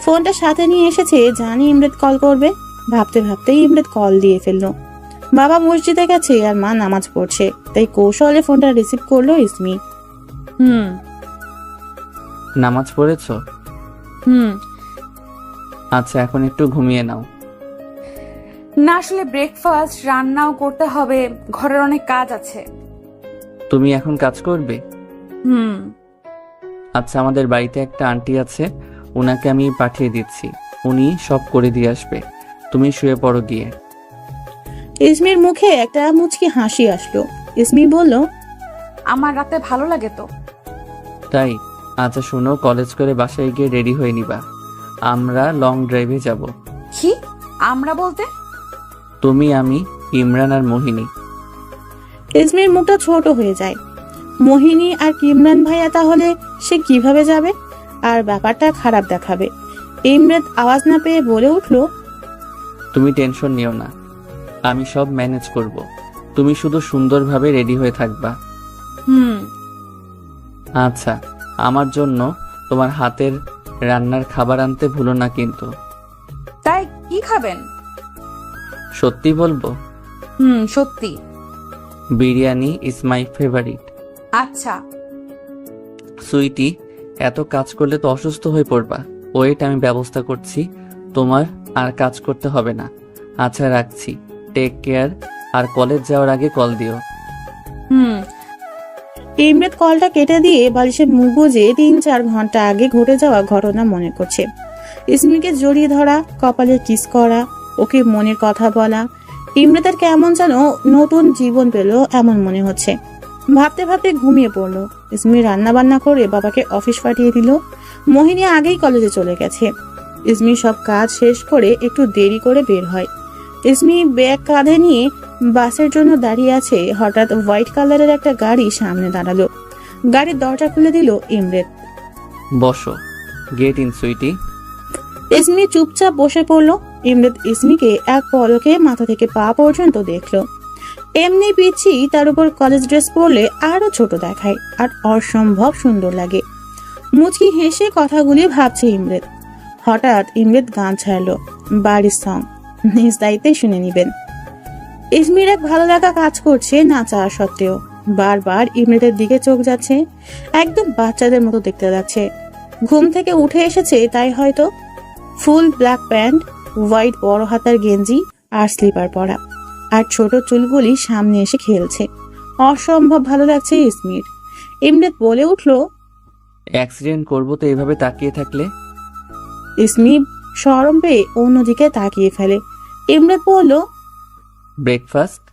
ফোনটা সাথে নিয়ে এসেছে, জানি ইমরাত কল করবে। ভাবতে ভাবতেই ইমরাত কল দিয়ে ফেললো। বাবা মসজিদে গেছে আর মা নামাজ পড়ছে, তাই কৌশলে ফোনটা রিসিভ করলো ইসমি। নামাজ পড়েছ? আচ্ছা এখন একটু ঘুমিয়ে নাও। না, আসলে ব্রেকফাস্ট রান্নাও করতে হবে, ঘরের অনেক কাজ আছে। তুমি এখন কাজ করবে? আচ্ছা আমাদের বাড়িতে একটা আন্টি আছে, ওনাকে আমি পাঠিয়ে দিচ্ছি, উনি সব করে দিয়ে আসবে। তুমি শুয়ে পড়ো গিয়ে। ইসমির মুখে একটা মুচকি হাসি আসলো। ইসমি বলল, আমার রাতে ভালো লাগে তো। তাই? আচ্ছা শোনো, কলেজ করে বাসায় গিয়ে রেডি হয়ে নিবা, আমরা লং ড্রাইভে যাব। কি আমরা বলতে? তুমি, আমি, ইমরান আর মোহিনী। ইসমির মুখটা ছোট হয়ে যায়। মোহিনী আর ইমরান ভাইয়া তাহলে সে কিভাবে যাবে? আর ব্যাপারটা খারাপ দেখাবে। ইমরাত আওয়াজ না পেয়ে বলে উঠল, তুমি টেনশন নিও না, আমি সব ম্যানেজ করব, তুমি শুধু সুন্দরভাবে রেডি হয়ে থাকবা। আচ্ছা, আমার জন্য তোমার হাতের রান্নার খাবার আনতে ভুলো না কিন্তু। তাই কি খাবেন? সত্যি বলবো? সত্যি। Biryani is my favourite. আচ্ছা। সুইটি, এত কাজ করলে তো অসুস্থ হয়ে পড়বা। ওয়েট, আমি ব্যবস্থা করছি, তোমার আর কাজ করতে হবে না। আচ্ছা রাখছি, টেক কেয়ার, আর কলেজ যাওয়ার আগে কল দিও। হুম। ইমরাত কলটা কেটে দিয়ে বালিশে মুখ গুজে 3-4 ঘন্টা আগে ঘটে যাওয়া ঘটনা মনে করছে। ইসমিকে জড়িয়ে ধরা, কপালে কিস করা, ওকে মনের কথা বলা, ইমরাতের কেমন যেন নতুন জীবন পেল এমন মনে হচ্ছে। ভাবতে ভাবতে ঘুমিয়ে পড়লো। ইসমি রান্না বান্না করে বাবাকে অফিস পাঠিয়ে দিল। মোহিনী আগেই কলেজে চলে গেছে। ইসমি সব কাজ শেষ করে একটু দেরি করে বের হয়। ইসমি ব্যাগ কাঁধে নিয়ে বাসের জন্য দাঁড়িয়ে আছে। হঠাৎ হোয়াইট কালারের একটা গাড়ি সামনে দাঁড়ালো। গাড়ির দরজা খুলে দিল ইমরাত। বসো, গেট ইন সুইটি। ইসমি চুপচাপ বসে পড়লো। ইমরাত ইসমিকে এক পলকে মাথা থেকে পা পর্যন্ত দেখলো। এমনি পিচ্ছি, তার উপর কলেজ ড্রেস পরলে আরো ছোট দেখায় আর অসম্ভব সুন্দর লাগে। মুচকি হেসে কথাগুলি ভাবছে ইমরাত। হঠাৎ ইমরাত গান ছাড়লো, বাড়ির সং। নিজ দায়িত্বে শুনে নিবেন। ইসমির এক ভালো লাগা কাজ করছে না চাওয়া সত্ত্বেও। বারবার ইমরাতের দিকে চোখ যাচ্ছে। একদম বাচ্চাদের মতো দেখতে যাচ্ছে। ঘুম থেকে উঠে এসেছে তাই হয়তো। ফুল ব্ল্যাক প্যান্ট, হোয়াইট বড় হাতার গেঞ্জি আর স্লিপার পরা, আর ছোট চুলগুলি সামনে এসে খেলছে। অসম্ভব ভালো লাগছে ইসমির। ইমরাত বলে উঠলো, অ্যাক্সিডেন্ট করবো তো এভাবে তাকিয়ে থাকলে। ইসমি শরম পেয়ে অন্যদিকে তাকিয়ে ফেলে। ইমরাত বলল, ব্রেকফাস্ট?